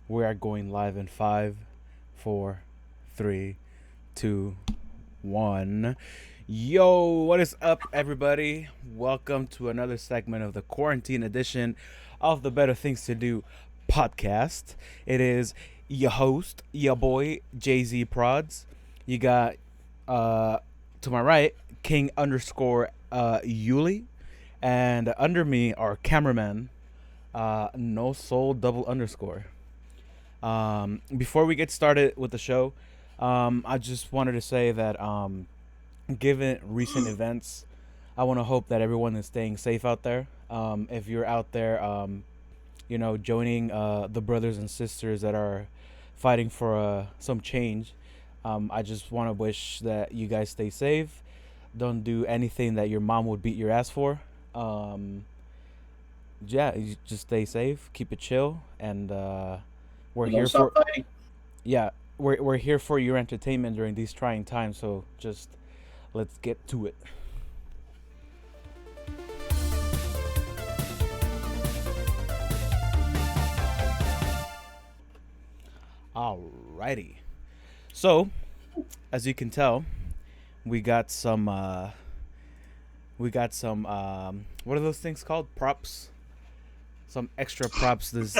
We are going live in five, four, three, two, one. Yo, what is up, everybody? Welcome to another segment of the quarantine edition of the Better Things to Do podcast. It is your host, your boy, Jay Z Prods. You got, uh, to my right, King underscore Yuli. And under me, our cameraman, no soul double underscore. Before we get started with the show, I just wanted to say that given recent events, I want to hope that everyone is staying safe out there. If you're out there, joining the brothers and sisters that are fighting for some change, I just want to wish that you guys stay safe. Don't do anything that your mom would beat your ass for. Yeah, you just stay safe, keep it chill, and we're Don't here stop for fighting. yeah, we're here for your entertainment during these trying times. So just let's get to it. Alrighty. So as you can tell, we got some what are those things called? Props. Some extra props this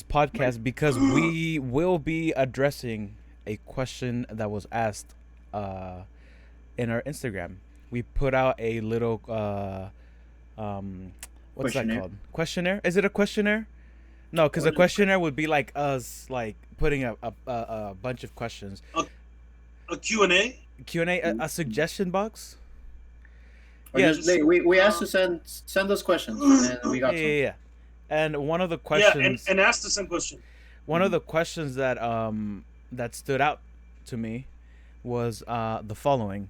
podcast because we will be addressing a question that was asked uh, in our Instagram. We put out a little um, what's that Questionnaire. called? Questionnaire? Is it a questionnaire? No, because a What is questionnaire would be like us like putting a bunch of questions. a, a Q&A? Q&A, a suggestion box. Or Yeah, just Just we asked to send us questions and we yeah, got some. yeah, yeah. And yeah, and ask the same question. one of the questions that stood out to me was the following.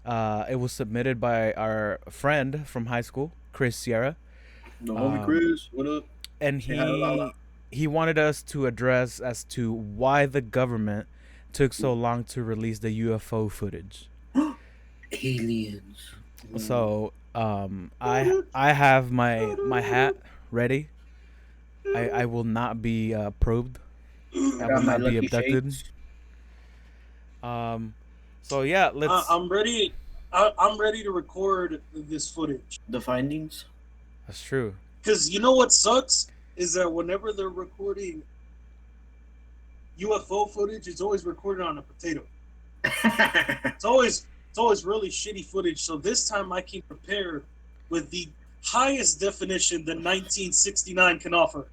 It was submitted by our friend from high school, Chris Sierra, The homie um, Chris, what up? and Say hi to Lala. he wanted us to address as to why the government took so long to release the UFO footage. Aliens. So I have my hat ready. I will not be probed. I will Got my not be lucky abducted. shades. Um, so yeah, let's. I'm ready. I'm ready to record this footage. The findings. That's true. Because you know what sucks? Is that whenever they're recording UFO footage, it's always recorded on a potato. It's always really shitty footage. So this time I came prepared with the highest definition that 1969 can offer.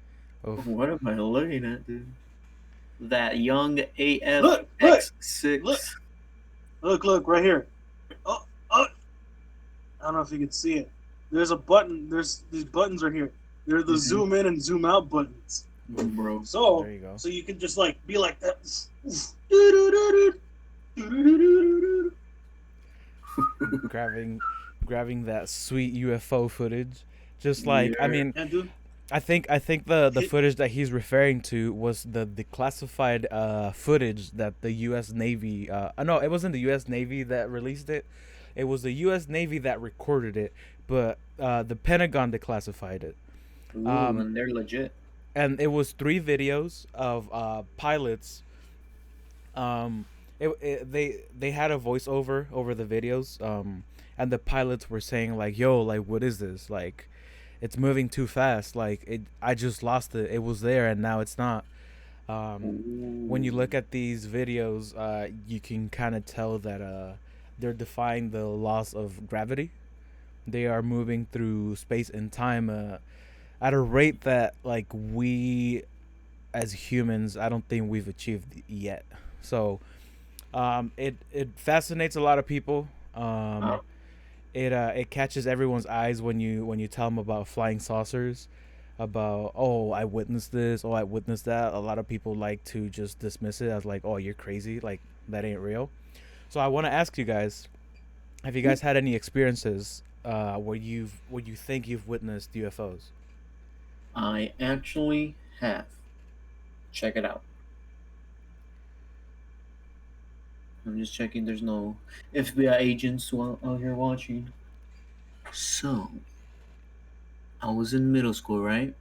Oof. What am I looking at, dude? That young Look, AFX6. look right here. Oh, I don't know if you can see it. There's a button. These buttons are here. They're the zoom in and zoom out buttons. Bro. So There you go. so you can just like be like that. grabbing that sweet UFO footage. Just like I Yeah. mean, Yeah, dude. I think the footage that he's referring to was the declassified footage that the U.S. Navy. No, it wasn't the U.S. Navy that released it. It was the U.S. Navy that recorded it, but the Pentagon declassified it. Ooh, Um, and they're legit. and it was three videos of pilots. Um, they had a voiceover over the videos. And the pilots were saying like, "Yo, like, what is this? Like, it's moving too fast. Like, I just lost it. It was there and now it's not." When you Ooh. look at these videos, you can kind of tell that they're defying the laws of gravity. They are moving through space and time at a rate that like we as humans, I don't think we've achieved yet. So it fascinates a lot of people. Uh, It catches everyone's eyes when you tell them about flying saucers, about oh I witnessed this, oh I witnessed that. A lot of people like to just dismiss it as like oh you're crazy, like that ain't real. So I want to ask you guys, have you guys had any experiences where you think you've witnessed UFOs? I actually have. Check it out. I'm just checking there's no FBI agents out here watching. So, I was in middle school, right?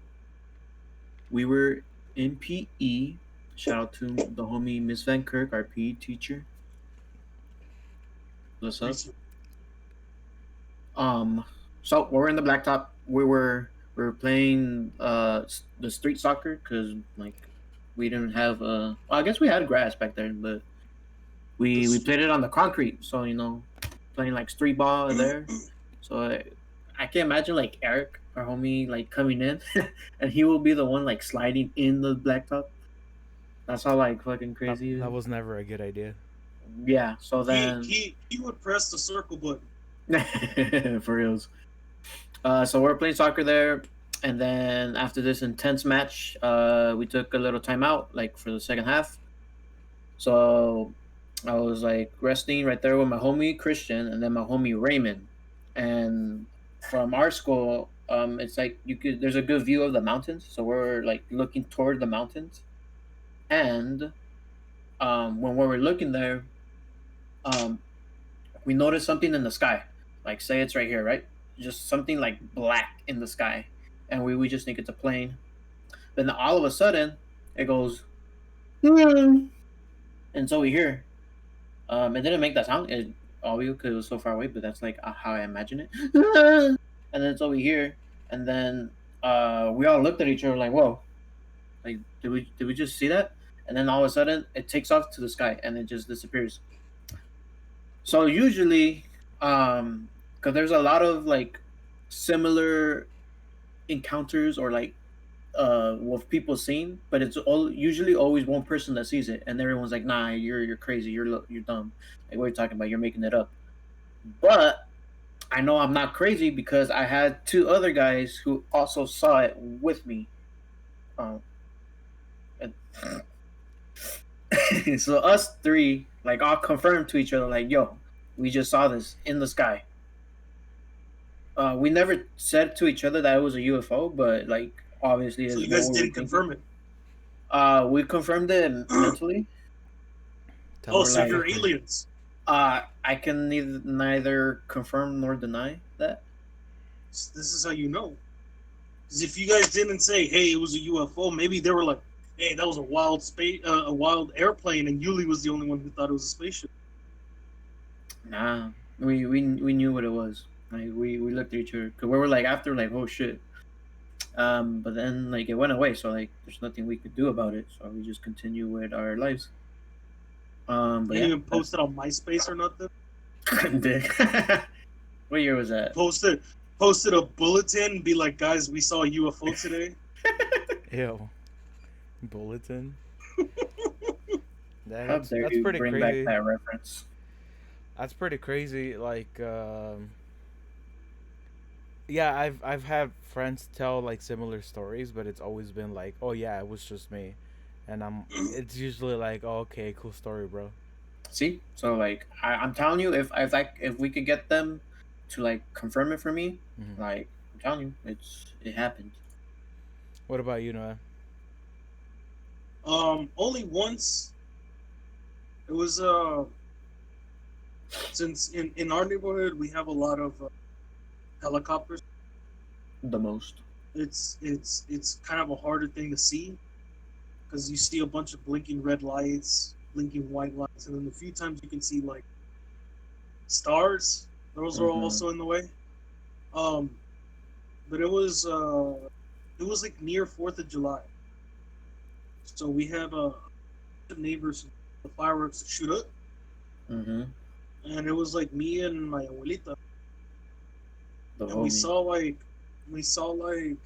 We were in PE. Shout out to the homie Miss Van Kirk, our PE teacher. What's up? Um, so we're in the blacktop. We were playing the street soccer because like we didn't have well, I guess we had grass back there, but we played it on the concrete. So playing like street ball there. So I can imagine like Eric, our homie, like coming in, and he will be the one like sliding in the blacktop. That's how like fucking crazy. That was never a good idea. Yeah. So then He would press the circle button. for reals. So we're playing soccer there, and then after this intense match, we took a little time out, like for the second half. So I was like resting right there with my homie Christian, and then my homie Raymond. And from our school, it's like there's a good view of the mountains, so we're like looking toward the mountains. And when we were looking there, um, we noticed something in the sky. Like say it's right here, right? Just something like black in the sky, and we just think it's a plane. Then all of a sudden, it goes, "Hmm." And so we hear. It didn't make that sound. It audio because it was so far away, but that's like how I imagine it. And then so we hear, and then we all looked at each other like, "Whoa!" Like did we just see that? And then all of a sudden, it takes off to the sky and it just disappears. So usually, because there's a lot of like similar encounters or like with people seeing, but it's all usually always one person that sees it, and everyone's like, "Nah, you're crazy, you're dumb. Like what are you talking about? You're making it up." But I know I'm not crazy because I had two other guys who also saw it with me. And so us three like all confirmed to each other, like, "Yo, we just saw this in the sky." We never said to each other that it was a UFO, but like obviously, So is you what guys we were didn't thinking. confirm it. We confirmed it mentally. Tell Oh, us so like- you're exactly. aliens. I can neither confirm nor deny that. This is how you know. Because if you guys didn't say, "Hey, it was a UFO," maybe they were like, "Hey, that was a wild a wild airplane," and Yuli was the only one who thought it was a spaceship. Nah, we knew what it was. Like we looked at each other because we were like after like, "Oh shit." But then like it went away, so like there's nothing we could do about it. So we just continue with our lives. But Can't yeah, even post it on MySpace or nothing. Dick. What year was that? Posted a bulletin, be like, "Guys, we saw a UFO today." Ew. Bulletin. How That's dare you pretty bring crazy. back that reference? That's pretty crazy. Like, yeah, I've had friends tell like similar stories, but it's always been like, oh yeah, it was just me, and it's usually like, oh, okay, cool story, bro. See, so like I'm telling you, if we could get them to like confirm it for me, Mhm. like I'm telling you, it happened. What about you, Noah? Only once. It was since in our neighborhood we have a lot of helicopters. The most. It's kind of a harder thing to see because you see a bunch of blinking red lights, blinking white lights, and then the few times you can see like stars, those are Mhm. also in the way. But it was like near 4th of July, so we have neighbors the fireworks to shoot up, Mm-hmm. and it was like me and my abuelita, The and we homie. saw like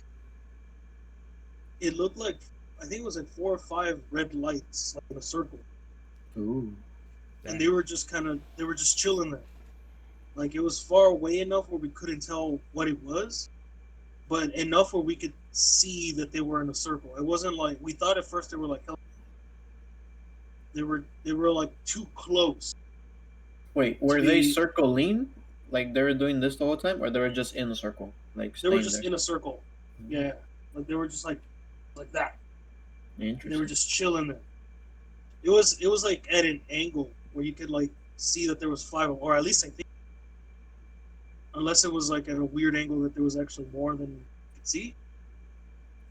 it looked like I think it was like 4 or 5 red lights like in a circle, Ooh. and they were just chilling there. Like it was far away enough where we couldn't tell what it was, but enough where we could see that they were in a circle. It wasn't like we thought at first they were like they were like too close. Wait, were they be- circling? Like they were doing this the whole time, or they were just in a circle, like They were staying just there? in a circle. Yeah, like they were just like that. They were Interesting. just chilling there. It was like at an angle where you could like see that there was 5, or at least I think, unless it was like at a weird angle that there was actually more than you could see.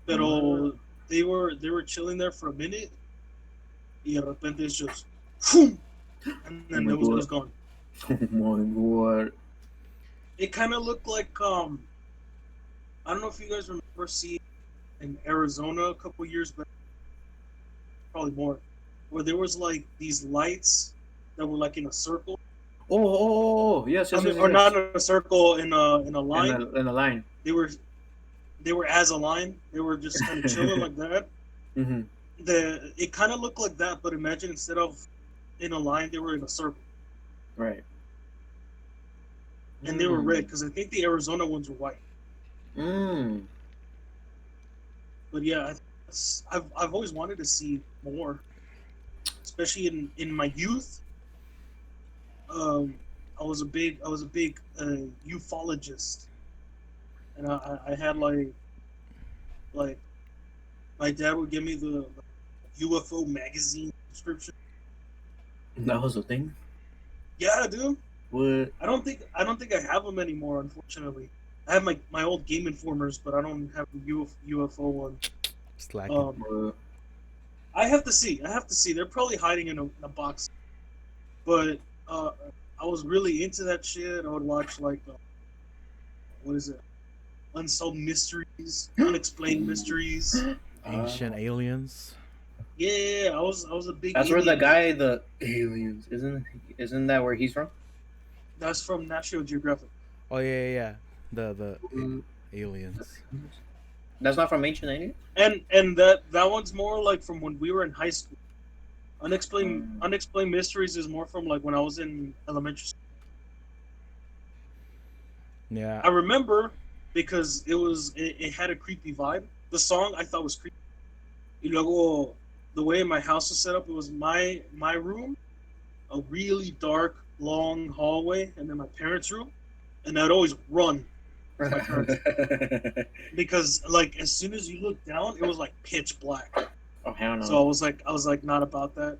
But they were chilling there for a minute. Y de repente it's just, boom, and then it was gone. Oh my god. It kind of looked like I don't know if you guys remember seeing in Arizona a couple years back, probably more, where there was like these lights that were like in a circle. Oh, yes, I yes, mean, yes, or yes. not in a circle, in a line. In the line. They were as a line. They were just kind of chilling like that. Mm-hmm. It kind of looked like that, but imagine instead of in a line, they were in a circle, Right. and they were red because I think the Arizona ones were white. Mm. But yeah, I've always wanted to see more, especially in my youth. I was a big ufologist, and I had like my dad would give me the UFO magazine subscription. That was a thing. Yeah, dude. What? I don't think I have them anymore. Unfortunately, I have my old Game Informers, but I don't have the UFO one. Slacking. I have to see. They're probably hiding in a box. But I was really into that shit. I would watch like what is it? Unsolved Mysteries, Unexplained Mysteries. Ancient aliens. Yeah, I was a big. That's where the alien guy, the aliens, isn't that where he's from? That's from National Geographic. Oh yeah. The aliens. That's not from Ancient Aliens? And that one's more like from when we were in high school. Unexplained Mysteries is more from like when I was in elementary school. Yeah. I remember because it had a creepy vibe. The song I thought was creepy. Y luego, the way my house was set up, it was my room, a really dark, long hallway, and then my parents' room, and I'd always run to my parents' because like as soon as you look down, it was like pitch black. Oh hell no! So I was like not about that.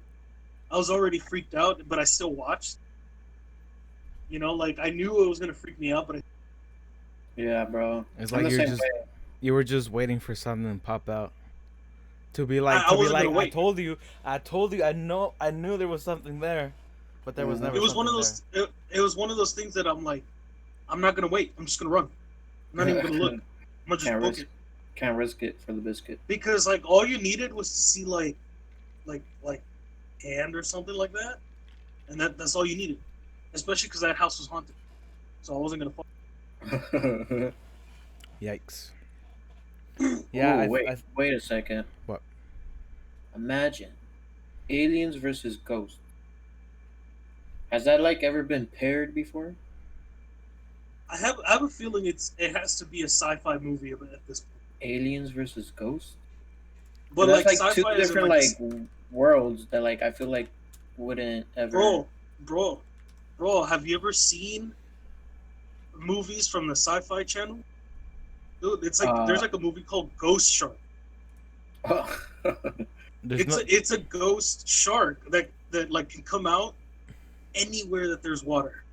I was already freaked out, but I still watched. You know, like I knew it was gonna freak me out, but Yeah, bro. It's I'm like the you were just waiting for something to pop out. To be like, I wasn't gonna wait. I told you, I knew there was something there, but there was never. It was something one of those. It was one of those things that I'm like, I'm not gonna wait. I'm just gonna run. I'm not even gonna look. I'm gonna just poke it. Can't risk it for the biscuit. Because like all you needed was to see like hand or something like that, and that's all you needed. Especially because that house was haunted, so I wasn't gonna fall. Yikes. Yeah. Ooh, wait a second. What? Imagine aliens versus ghosts. Has that like ever been paired before? I have a feeling it has to be a sci-fi movie at this point. Aliens versus ghosts. But that's like two sci-fi different like worlds that like I feel like wouldn't ever. Bro, have you ever seen movies from the Sci-Fi Channel? Dude, it's like there's like a movie called Ghost Shark. It's a ghost shark that like can come out anywhere that there's water.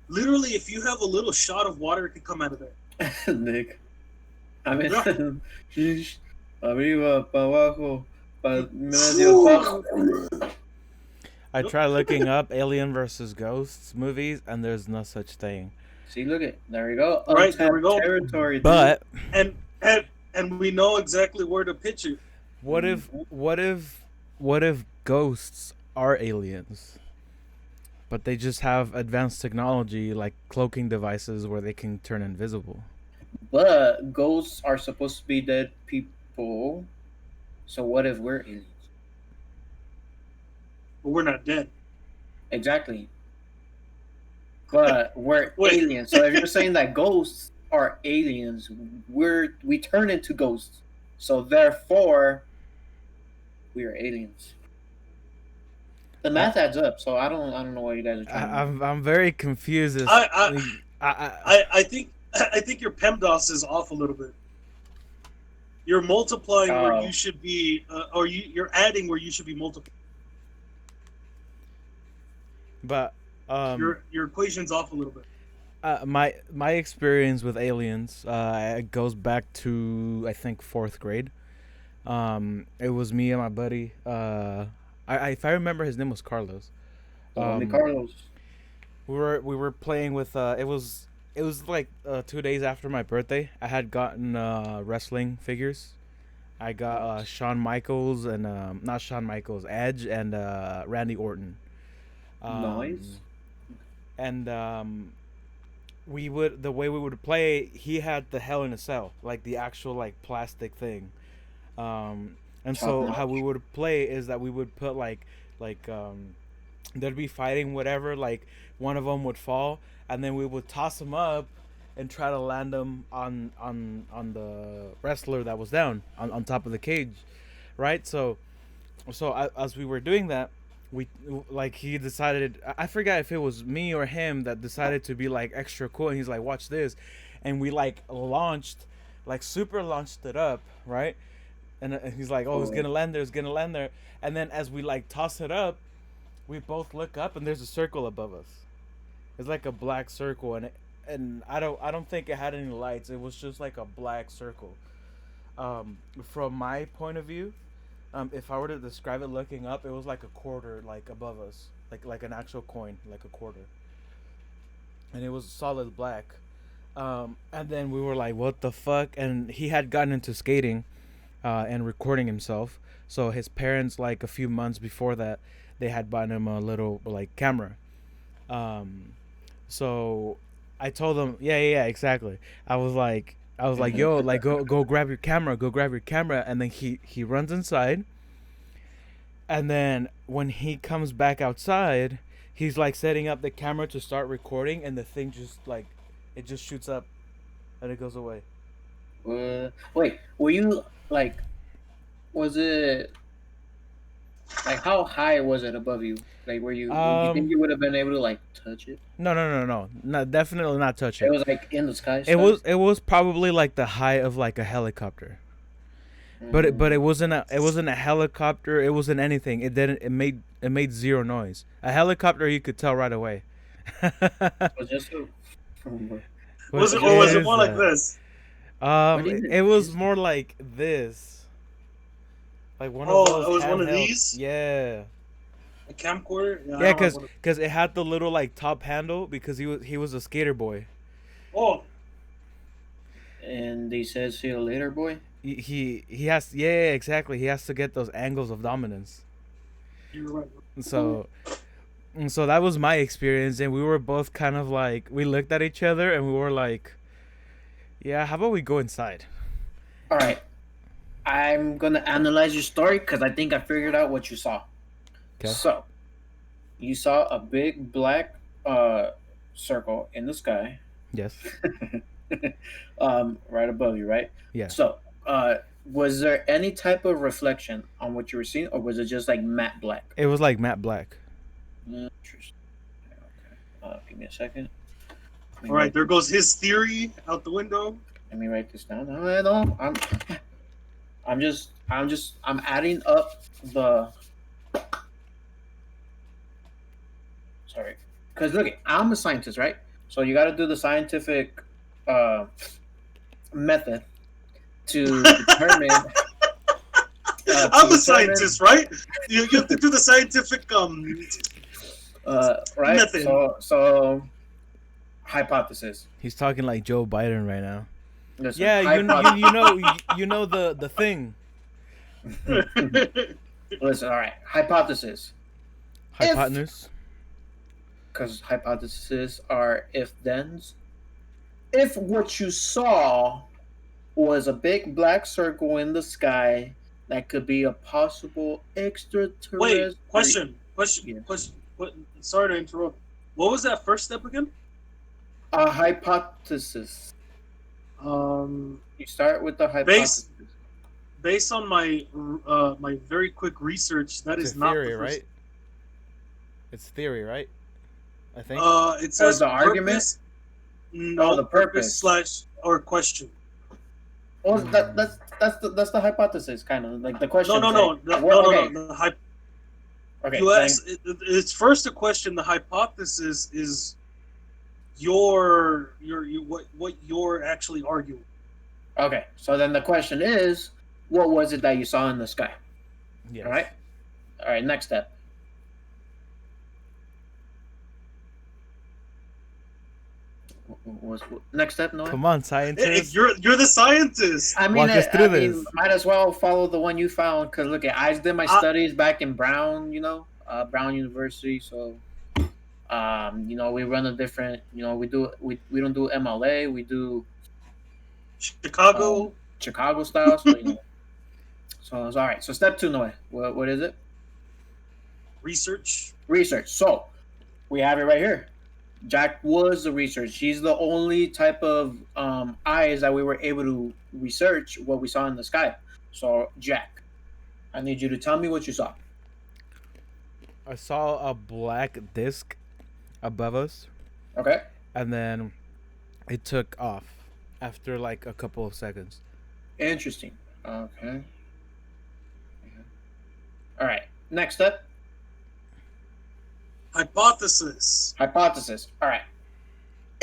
Literally, if you have a little shot of water, it can come out of there. Nick, I mean, arriba, pa abajo, pa medio, pa. I tried looking up Alien versus Ghosts movies, and there's no such thing. See, look it. There we go. Right, there we go. Territory, but and we know exactly where to pitch it. What if ghosts are aliens? But they just have advanced technology like cloaking devices where they can turn invisible. But ghosts are supposed to be dead people. So what if we're aliens? But we're not dead. Exactly. But we're aliens. So if you're saying that ghosts are aliens, we turn into ghosts. So therefore, we are aliens. The math adds up, so I don't know what you guys are trying. I'm very confused. I think your PEMDAS is off a little bit. You're multiplying where you should be, or you're adding where you should be multiplying. But your equation's off a little bit. My experience with aliens goes back to I think 4th grade. It was me and my buddy. If I remember, his name was Carlos. The homie Um, Carlos. we were playing with. It was like 2 days after my birthday. I had gotten wrestling figures. I got Shawn Michaels and not Shawn Michaels, Edge and Randy Orton. Nice. And we would the way we would play. He had the Hell in a Cell, like the actual like plastic thing. And Top so notch. how we would play is that we would put like they'd be fighting whatever. Like one of them would fall, and then we would toss them up and try to land them on the wrestler that was down on top of the cage, right? So as we were doing that, we like he decided, I forgot if it was me or him that decided to be like extra cool, and he's like, watch this, and we like launched, like super launched it up, right? And he's like, oh, it's gonna land there, it's gonna land there. And then as we like toss it up, we both look up and there's a circle above us. It's like a black circle, and I don't think it had any lights. It was just like a black circle. From my point of view, if I were to describe it looking up, it was like a quarter, like above us, like an actual coin, like a quarter, and it was solid black. And then we were like, what the fuck? And he had gotten into skating, and recording himself. So his parents, like a few months before that, they had bought him a little like camera. So I told him, yeah, exactly. I was like, yo, like go grab your camera, and then he runs inside, and then when he comes back outside, he's like setting up the camera to start recording, and the thing just like it just shoots up, and it goes away. Wait, were you like? Was it like how high was it above you? Like, were you? You think you would have been able to like touch it? No, definitely not touch It it. was like in the sky. It was probably like the height of like a helicopter. But it wasn't a helicopter. It wasn't anything. It made zero noise. A helicopter you could tell right away. Was just a, Was it, What or was it is more like that? this? What is It it? was more like this, like one Oh, of those it was one of handheld- these? Yeah, A camcorder? I yeah, don't have cause, one of- cause it had the little like top handle because he was a skater boy. Oh, and they said, "See you later, boy." He has, yeah, exactly. He has to get those angles of dominance. you're right. And so that was my experience, and we were both kind of like, we looked at each other and we were like, yeah, how about we go inside? All right, I'm gonna analyze your story because I think I figured out what you saw. Okay. So, you saw a big black circle in the sky, Yes. right above you, right? Yeah. So, was there any type of reflection on what you were seeing, or was it just like matte black? It was like matte black. Interesting. Okay. Give me a second. All right, there goes his theory out the window. Let me write this down. No, I'm adding up the. Sorry, because look, I'm a scientist, right? So you got to do the scientific method to determine. I'm a scientist, right? You have to do the scientific Right. method. So hypothesis. He's talking like Joe Biden right now. Listen, Yeah, you know the thing. Listen, all right. Hypothesis. Hypotenuse. Because hypotheses are if-thens. If what you saw was a big black circle in the sky, that could be a possible extraterrestrial. Wait, question. Yeah. What? Sorry to interrupt. What was that first step again? A hypothesis. Um, You start with the hypothesis. based on my my very quick research, that It's is a not theory, the first. right? It's theory, right? I think. It says the argument? purpose. No, the purpose. slash or question. Well, that's the hypothesis, kind of like the question. No. Okay. Okay. You ask. It's first a question. The hypothesis is what you're actually arguing. Okay. So then the question is, What was it that you saw in the sky? Yes. All right. All right. Next step. Next step, Noah? Come on, Hey, scientist. you're the scientist. I mean, Walk us through this. might as well follow the one you found because look, I did my studies back in Brown, Brown University. So, we run a different, we don't do MLA, we do Chicago Chicago style. So so it's all right. So step two, Noah. What is it? research. Research. So we have it right here. Jack was the research. She's the only type of eyes that we were able to research what we saw in the sky. So, Jack, I need you to tell me what you saw. I saw a black disc above us, Okay? and then it took off after like a couple of seconds. Interesting. Okay. All right. Next step. Hypothesis. Hypothesis. All right.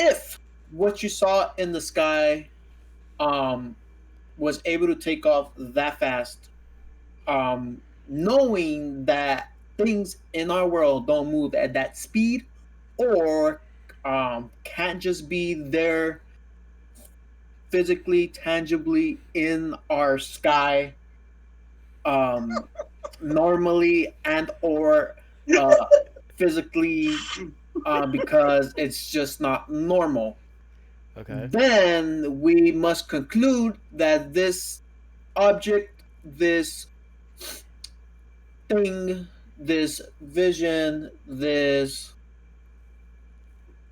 If what you saw in the sky was able to take off that fast, knowing that things in our world don't move at that speed or can't just be there physically, tangibly in our sky normally and or physically because it's just not normal. Okay. Then we must conclude that this object, this thing, this vision, this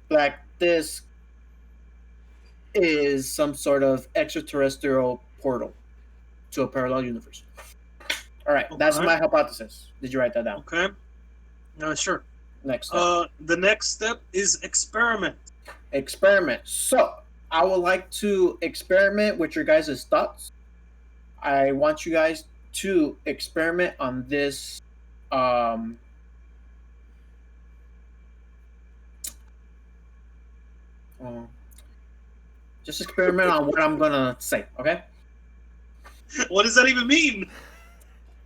black disc is some sort of extraterrestrial portal to a parallel universe. All right, that's Okay. my hypothesis. Did you write that down? Okay. Sure. Next step. The next step is experiment. Experiment. So I would like to experiment with your guys' thoughts. I want you guys to experiment on this. Just experiment on what I'm gonna say. Okay. What does that even mean?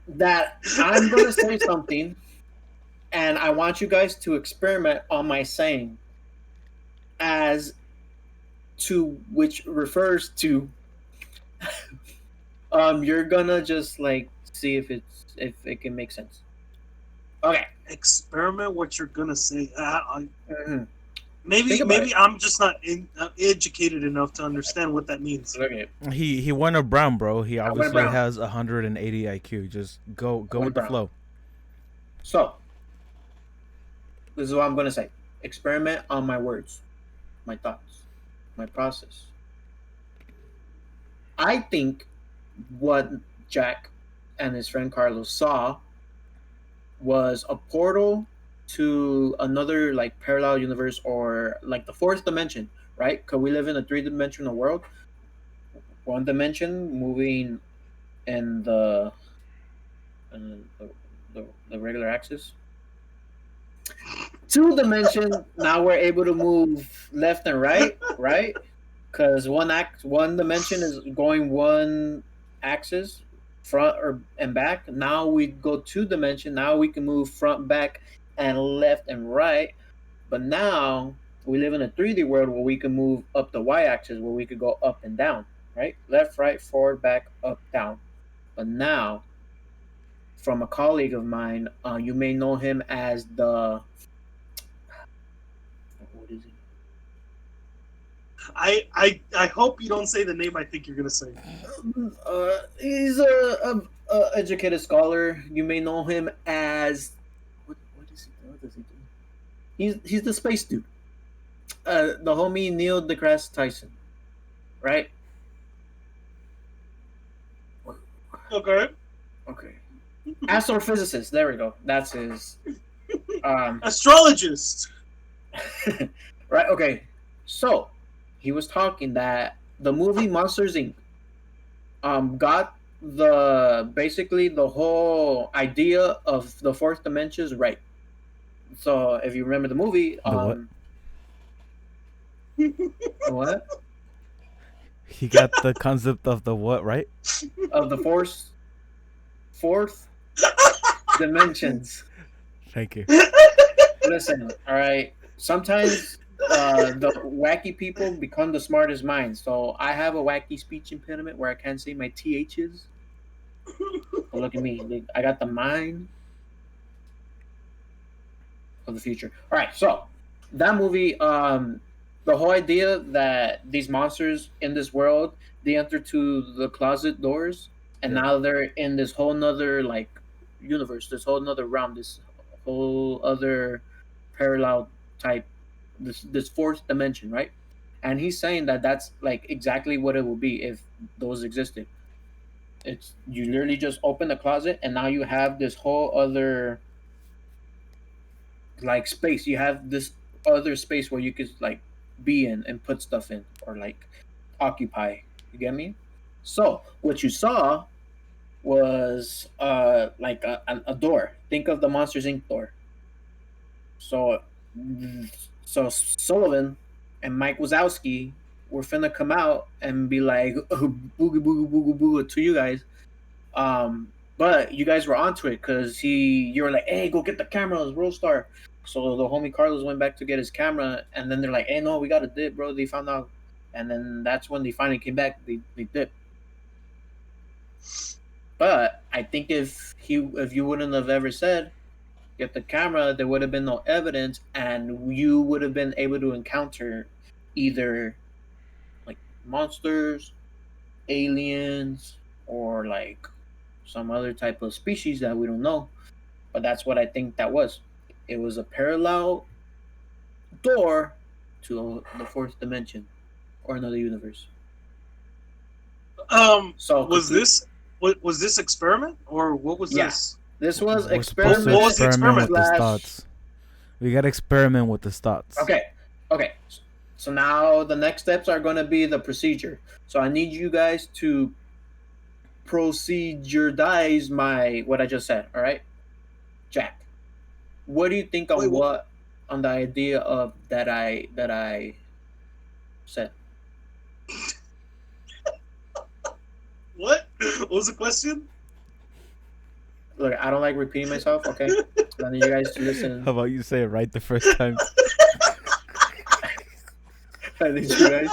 That I'm gonna say something, and I want you guys to experiment on my saying, as to which refers to. You're gonna just like see if it can make sense. Okay. Experiment what you're gonna say. Mm-hmm. Maybe Think about maybe I'm just not educated enough to understand what that means. Okay. He went a brown, bro. He went obviously brown. has 180 IQ. Just go went with the brown. flow. So, this is what I'm gonna say. Experiment on my words, my thoughts, my process. I think what Jack and his friend Carlos saw was a portal to another like parallel universe or like the fourth dimension, right? Because we live in a three-dimensional world. One dimension moving in the regular axis. Two dimension. Now we're able to move left and right, right? Because one dimension is going one axis, front or and back. Now we go two dimension. Now we can move front, back, and left and right. But now we live in a 3D world where we can move up the y-axis, where we could go up and down, right? Left, right, forward, back, up, down. But now, from a colleague of mine, you may know him as the. What is he? I hope you don't say the name I think you're gonna say. He's a educated scholar. You may know him as what is he? What does he do? He's the space dude. The homie Neil deGrasse Tyson, right? Okay. Okay. Astrophysicist. There we go. That's his. Astrologist. Right. Okay. So he was talking that the movie Monsters Inc. Got basically the whole idea of the fourth dimensions right. So if you remember the movie, The what? what? He got the concept of the what, right? of the fourth dimensions. Thank you. Listen, all right. Sometimes the wacky people become the smartest minds. So I have a wacky speech impediment where I can't say my th's. But look at me. I got the mind of the future. All right. So that movie, the whole idea that these monsters in this world, they enter to the closet doors, and Yeah. now they're in this whole nother like universe, this whole nother realm, this whole other parallel type, this fourth dimension, right? And he's saying that that's like exactly what it will be if those existed. It's you literally just open the closet and now you have this whole other like space. You have this other space where you could like be in and put stuff in or like occupy. You get me? So what you saw was like a door. Think of the Monsters Inc. door. So so Sullivan and Mike Wazowski were finna come out and be like boogie boogie boogie boogie to you guys. But you guys were onto it because you were like, hey, go get the cameras, World Star. So the homie Carlos went back to get his camera, and then they're like, hey, no, we got a dip, bro. They found out, and then that's when they finally came back. They dipped. But I think if you wouldn't have ever said get the camera, there would have been no evidence, and you would have been able to encounter either like monsters, aliens, or like some other type of species that we don't know. But that's what I think that was. It was a parallel door to the fourth dimension or another universe. So was this experiment or what was Yeah. this? This was We're supposed to What was the experiment experiment? with the slash- thoughts. We gotta experiment with the thoughts. Okay. So now the next steps are going to be the procedure. So I need you guys to procedurize what I just said. All right, Jack. What do you think on Wait, on the idea of that I said? What? What was the question? Look, I don't like repeating myself. Okay, I need you guys to listen. How about you say it right the first time? I need you guys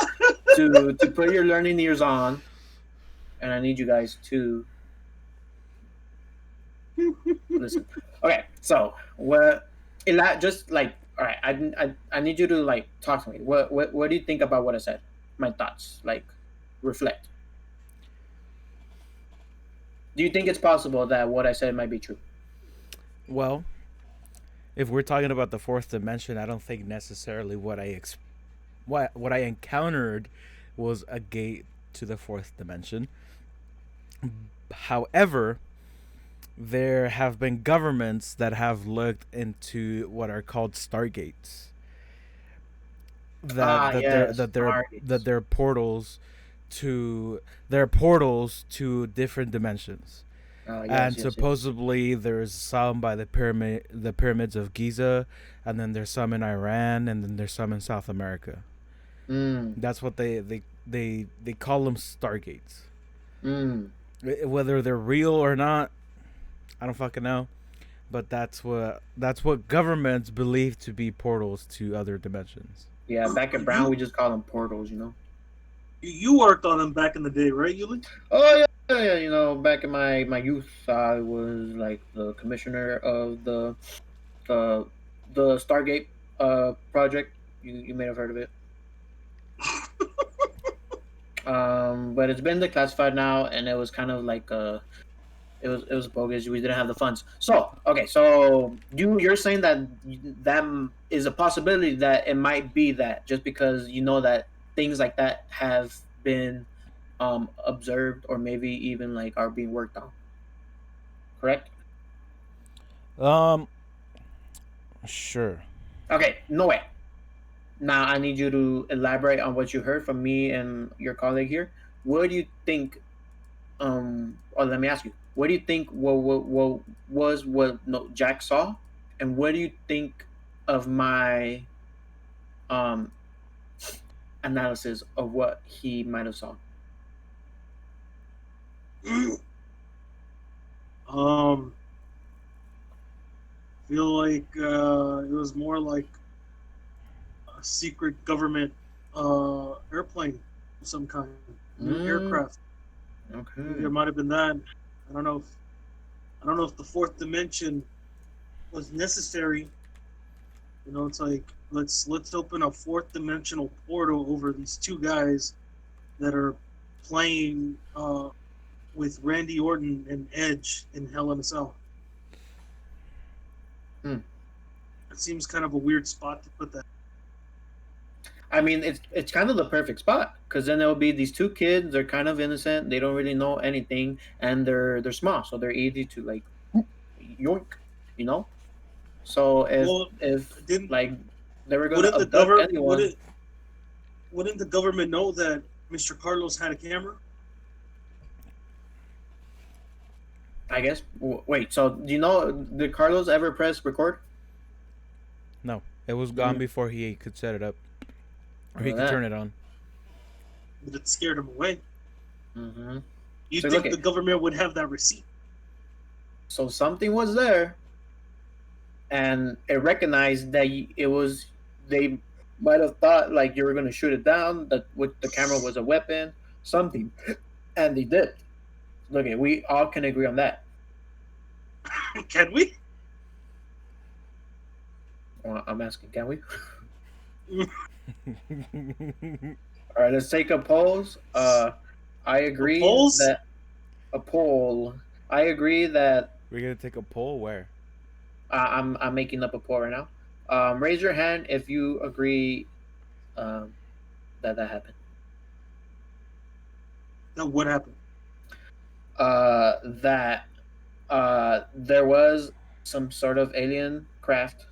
to put your learning ears on, and I need you guys to listen. Okay, so just like all right, I need you to like talk to me. What do you think about what I said? My thoughts, like reflect. Do you think it's possible that what I said might be true? Well, if we're talking about the fourth dimension, I don't think necessarily what I encountered was a gate to the fourth dimension. However, there have been governments that have looked into what are called stargates. Yes, That stargates. they're portals they're portals to different dimensions. Yes, And yes. supposedly there's some by the pyramids of Giza, and then there's some in Iran, and then there's some in South America. Mm, That's what they call them stargates. mm. Whether they're real or not, I don't fucking know. But that's what governments believe to be portals to other dimensions. Yeah, back at Brown, we just call them portals, you know. You worked on them back in the day, right, Yuli? Oh yeah. You know, back in my youth, I was like the commissioner of the the Stargate project. You may have heard of it. But it's been declassified now, and it was kind of like it was bogus. We didn't have the funds. So okay, so you're saying that that is a possibility that it might be that just because you know that things like that have been observed or maybe even like are being worked on. Correct? Um, sure. Okay, no way. Now I need you to elaborate on what you heard from me and your colleague here. What do you think? Or let me ask you. What do you think? What was what no, Jack saw, and what do you think of my um analysis of what he might have saw? Feel like it was more like a secret government airplane of some kind, aircraft. Okay. Maybe it might have been that. I don't know. I don't know if the fourth dimension was necessary. You know, it's like let's open a fourth dimensional portal over these two guys that are playing with Randy Orton and Edge in Hell in a Cell. Hmm. It seems kind of a weird spot to put that. I mean, it's kind of the perfect spot because then there'll be these two kids. They're kind of innocent. They don't really know anything, and they're small, so they're easy to like yoink, you know. So Well, if didn't like they were gonna wouldn't the abduct government anyone, wouldn't the government know that Mr. Carlos had a camera? I guess. Wait, so do you know? Did Carlos ever press record? No, it was gone before he could set it up, or he could turn it on. But it scared him away. Mm-hmm. You So think look the government would have that receipt? So something was there, and it recognized that it was. They might have thought like you were going to shoot it down. That with the camera was a weapon, something, and they did. Look, we all can agree on that. Can we? Well, I'm asking, can we? All right, let's take a pose. I agree that a poll. I agree that we're gonna take a poll. Where? I'm making up a poll right now. Raise your hand if you agree that happened. Now what happened? That there was some sort of alien craft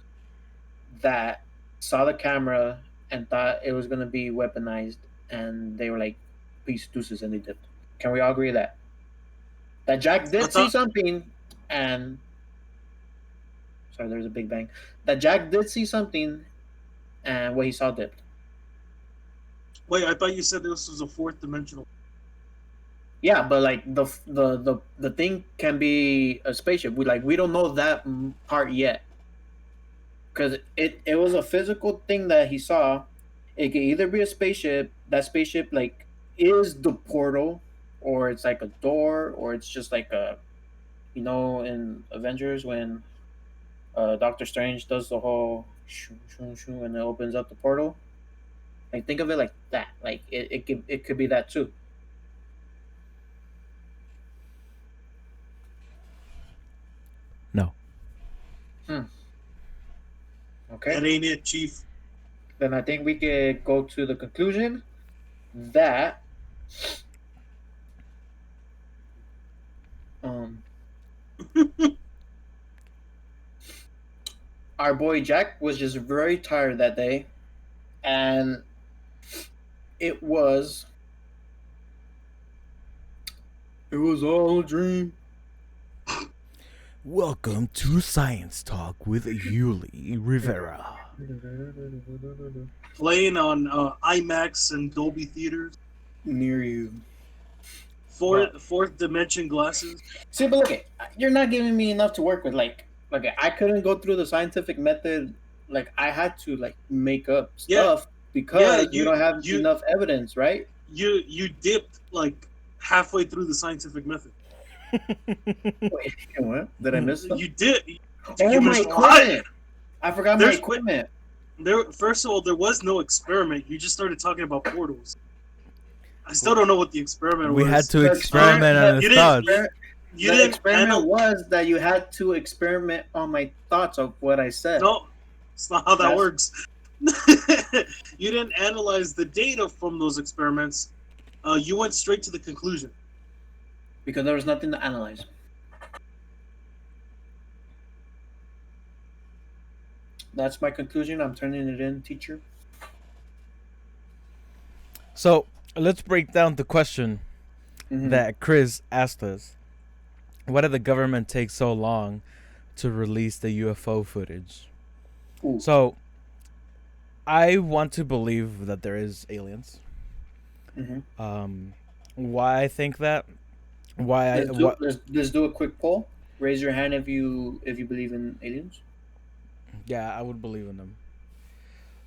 that saw the camera and thought it was gonna be weaponized, and they were like, "Peace, deuces," and they dipped. Can we all agree that Jack did see something, and sorry, there's a big bang. That Jack did see something, and what he saw dipped. Wait, I thought you said this was a fourth dimensional. Yeah, but like the thing can be a spaceship. We don't know that part yet, because it was a physical thing that he saw. It could either be a spaceship. That spaceship like is the portal, or it's like a door, or it's just like a, you know, in Avengers when Doctor Strange does the whole shoo, shoo, shoo, and it opens up the portal. Like think of it like that. Like it could be that too. No. Okay. That ain't it, Chief. Then I think we could go to the conclusion that our boy Jack was just very tired that day, and it was all a dream. Welcome to Science Talk with Yuli Rivera. Playing on IMAX and Dolby theaters. Near you. Fourth dimension glasses. See, but look, you're not giving me enough to work with. Like I couldn't go through the scientific method. Like I had to like make up stuff because you don't have enough evidence, right? You dipped like halfway through the scientific method. Wait, what? Did I miss something? You did. Oh, my equipment! I forgot my equipment. First of all, there was no experiment. You just started talking about portals. I still don't know what the experiment was. We had to experiment on his thoughts. The experiment was that you had to experiment on my thoughts of what I said. No, it's not how that works. You didn't analyze the data from those experiments. You went straight to the conclusion. Because there was nothing to analyze. That's my conclusion. I'm turning it in, teacher. So let's break down the question that Chris asked us. Why did the government take so long to release the UFO footage? Ooh. So I want to believe that there is aliens. Mm-hmm. Why I think that? Why I what? Let's do a quick poll. Raise your hand if you believe in aliens. Yeah, I would believe in them.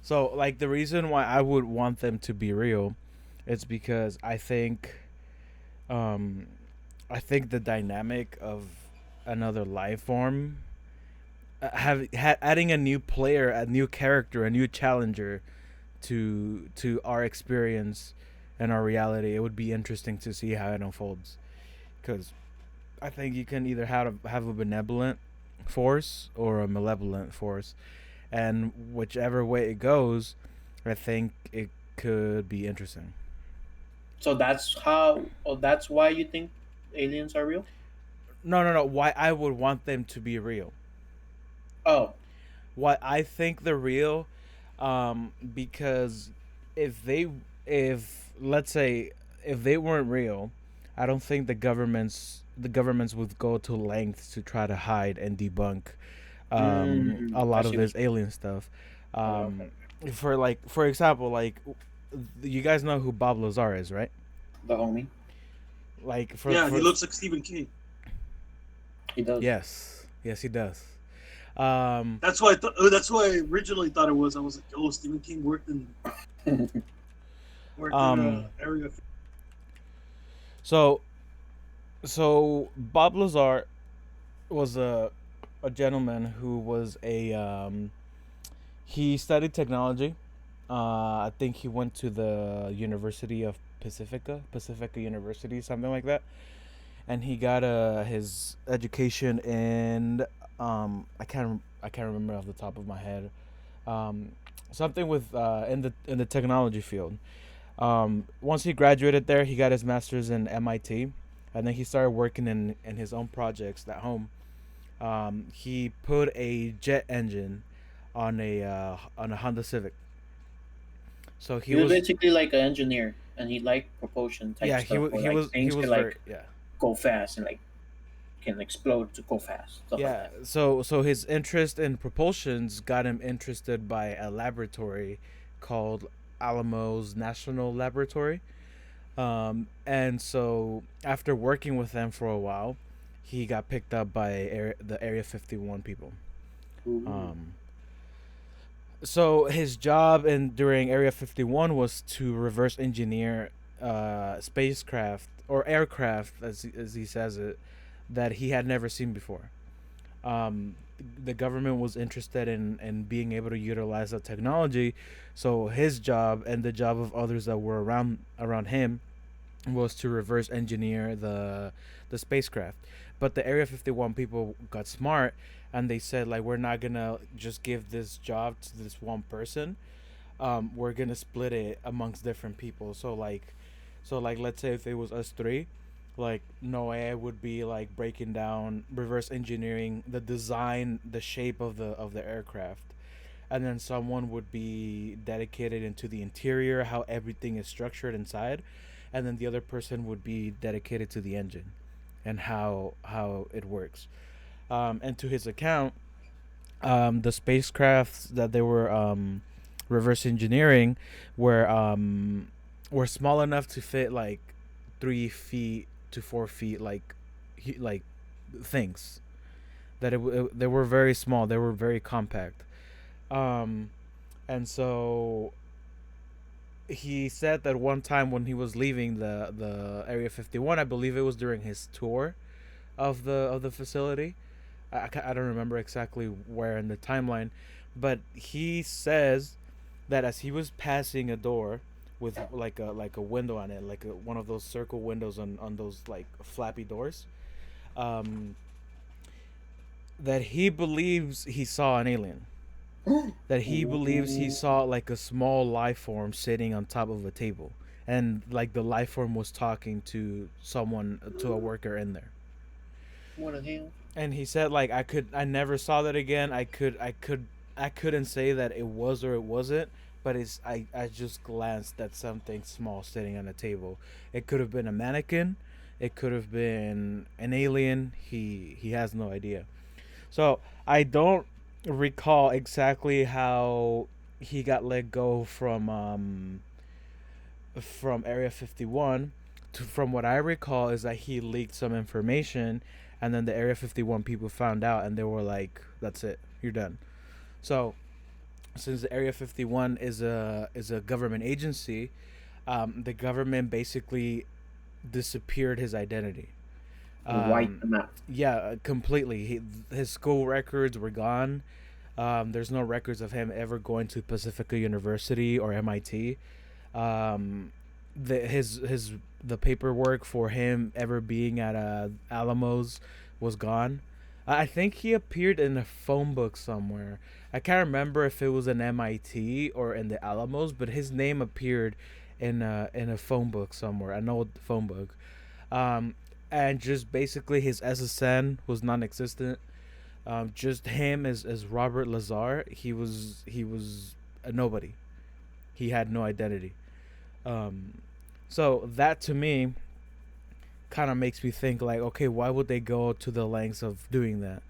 So, like, the reason why I would want them to be real, is because um, I think the dynamic of another life form, adding a new player, a new character, a new challenger to our experience and our reality, it would be interesting to see how it unfolds. Because I think you can either have a benevolent force or a malevolent force, and whichever way it goes, I think it could be interesting. So that's how. Oh, that's why you think aliens are real. No, no, no. Why I would want them to be real? Oh. Why I think they're real? Because if they, if let's say, if they weren't real, I don't think the governments would go to lengths to try to hide and debunk a I lot of see what this alien stuff. you. Okay. Um, for example, like, you guys know who Bob Lazar is, right? The homie. Like, Yeah, he for looks like Stephen King. He does. yes, yes, he does. That's why I thought. That's why I originally thought it was. I was like, oh, Stephen King worked in um, area. so Bob Lazar was a gentleman who was he studied technology. I think he went to the University of Pacifica University, something like that, and he got his education in I can't remember off the top of my head, um, something with in the technology field. Once he graduated there, he got his master's in MIT, and then he started working in his own projects at home. He put a jet engine on a Honda Civic. So he He was was basically like an engineer, and he liked propulsion type yeah stuff, where he like was he things was can very like yeah go fast and like can explode to go fast, stuff like yeah. that. So his interest in propulsions got him interested by a laboratory called Alamo's National Laboratory. And so after working with them for a while, he got picked up by the Area 51 people. Ooh. Um, so his job in during Area 51 was to reverse engineer spacecraft or aircraft, as he says it, that he had never seen before. Um, the government was interested in being able to utilize that technology, so his job and the job of others that were around him was to reverse engineer the spacecraft. But the Area 51 people got smart, and they said, like, we're not gonna just give this job to this one person. We're gonna split it amongst different people. So like let's say if it was us three, like Noah would be like breaking down, reverse engineering the design, the shape of the aircraft, and then someone would be dedicated into the interior, how everything is structured inside, and then the other person would be dedicated to the engine and how it works. And to his account, the spacecrafts that they were reverse engineering were were small enough to fit like 3 feet to 4 feet, like things they were very small. They were very compact. Um, and so he said that one time when he was leaving the Area 51, I believe it was during his tour of the facility. I don't remember exactly where in the timeline, but he says that as he was passing a door with like a window on it, like one of those circle windows on those like flappy doors, um, that he believes he saw an alien. That he believes he Ooh. saw like a small life form sitting on top of a table, and like the life form was talking to someone, to a worker in there. What the hell? And he said, like, I never saw that again. I couldn't say that it was or it wasn't, but I just glanced at something small sitting on a table. It could have been a mannequin, it could have been an alien. He has no idea. So I don't recall exactly how he got let go from Area 51. From what I recall, is that he leaked some information, and then the Area 51 people found out, and they were like, "That's it, you're done." So since the Area 51 is a government agency, the government basically disappeared his identity. Wipe Um, them out. yeah, completely. His school records were gone. There's no records of him ever going to Pacifica University or MIT. Um, the paperwork for him ever being at Alamos was gone. I think he appeared in a phone book somewhere. I can't remember if it was an MIT or in the Alamos, but his name appeared in a phone book somewhere, an old phone book. Um, and just basically his SSN was non-existent. Just him as Robert Lazar. He was a nobody. He had no identity. Um, so that to me kind of makes me think like, okay, why would they go to the lengths of doing that,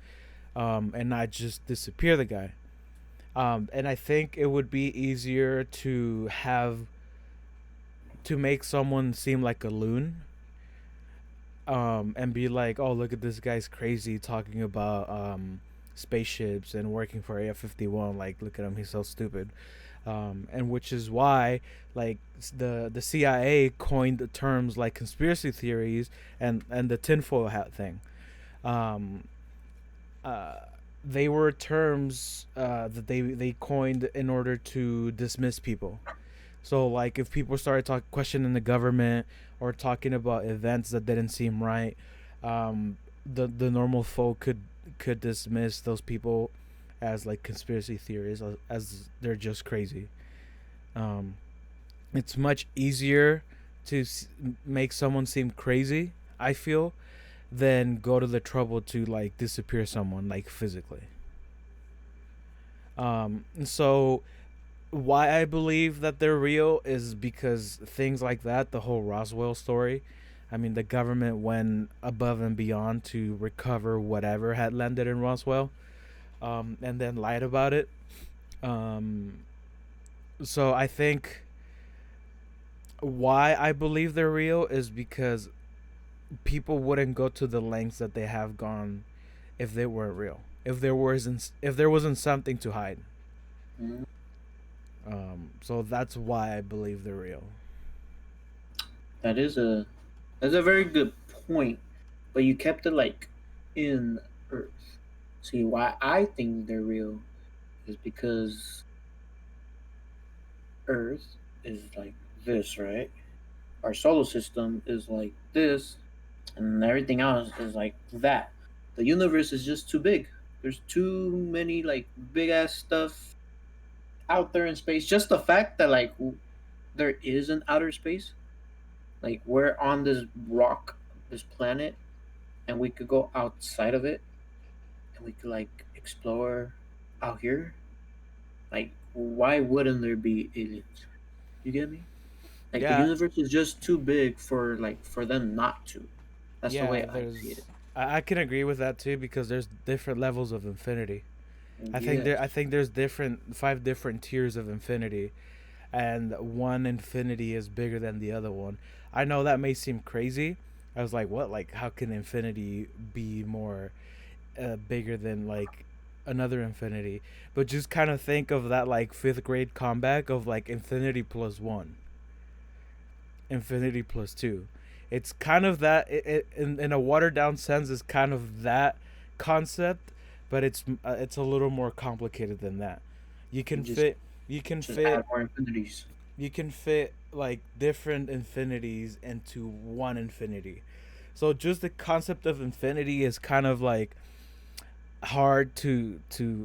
and not just disappear the guy? And I think it would be easier to make someone seem like a loon, and be like, oh, look at this guy's crazy talking about spaceships and working for AF-51. Like, look at him, he's so stupid. And which is why, like, the CIA coined the terms like conspiracy theories and the tinfoil hat thing. Um, uh, they were terms that they coined in order to dismiss people. So like if people started questioning the government or talking about events that didn't seem right, the normal folk could dismiss those people as like conspiracy theories, as they're just crazy. Um, it's much easier to make someone seem crazy, I feel, than go to the trouble to like disappear someone like physically. So why I believe that they're real is because things like that, the whole Roswell story. I mean, the government went above and beyond to recover whatever had landed in Roswell, and then lied about it. Um, so I think why I believe they're real is because people wouldn't go to the lengths that they have gone if they weren't real. If there wasn't something to hide. Mhm. So that's why I believe they're real. That is a that's a very good point, but you kept it like in Earth. See, why I think they're real is because Earth is like this, right? Our solar system is like this, and everything else is like that. The universe is just too big. There's too many like big ass stuff out there in space. Just the fact that like there is an outer space, like we're on this rock, this planet, and we could go outside of it, and we could like explore out here. Like, why wouldn't there be aliens? You get me? Like the Yeah, universe is just too big for like for them not to. That's the yeah. way I see it. I can agree with that too because there's different levels of infinity. I Yes. think there's different 5 different tiers of infinity, and one infinity is bigger than the other one. I know that may seem crazy. I was like, what? Like, how can infinity be more bigger than like another infinity? But just kind of think of that like fifth grade comeback of like infinity plus one, infinity plus two. It's kind of that in a watered down sense. Is kind of that concept, but it's a little more complicated than that. You You can fit you can just add fit more infinities. you can fit like different infinities into one infinity. So just the concept of infinity is kind of like hard to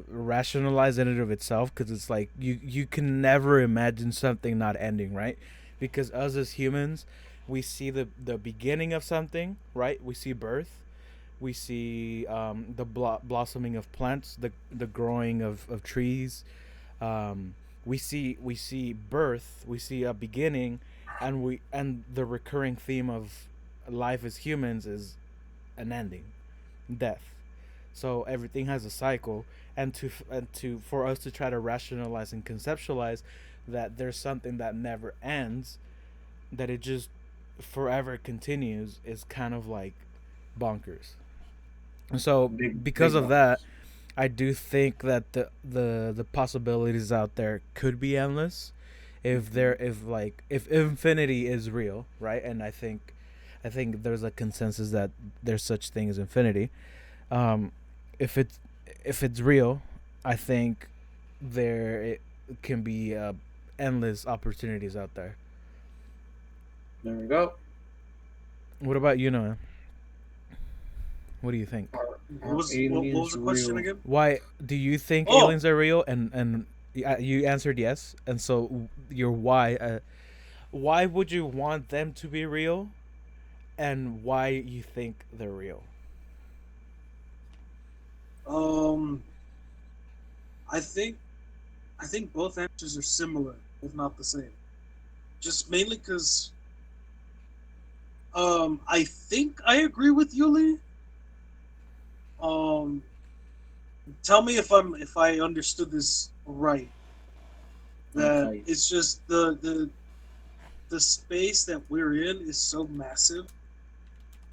rationalize in and of itself because it's like you can never imagine something not ending, right? Because us as humans, we see the beginning of something, right? We see birth, we see the blossoming of plants, the growing of trees. We see birth, we see a beginning, and the recurring theme of life as humans is an ending, death. So everything has a cycle, and to for us to try to rationalize and conceptualize that there's something that never ends, that it just forever continues, is kind of like bonkers. And so because Big of that, bunkers. I do think that the possibilities out there could be endless, if Mhm. there if infinity is real, right? And I think there's a consensus that there's such thing as infinity. Um, if it's if it's real, I think there it can be endless opportunities out there. There we go. What about you, Noah? What do you think? Are What aliens was the question real? again? Why do you think Oh, aliens are real? And you answered yes. And so your why? Why would you want them to be real? And why you think they're real? um, I think I think both answers are similar, if not the same. Just mainly because I think I agree with Yuli. Um, tell me if I understood this right. That Okay. it's just the space that we're in is so massive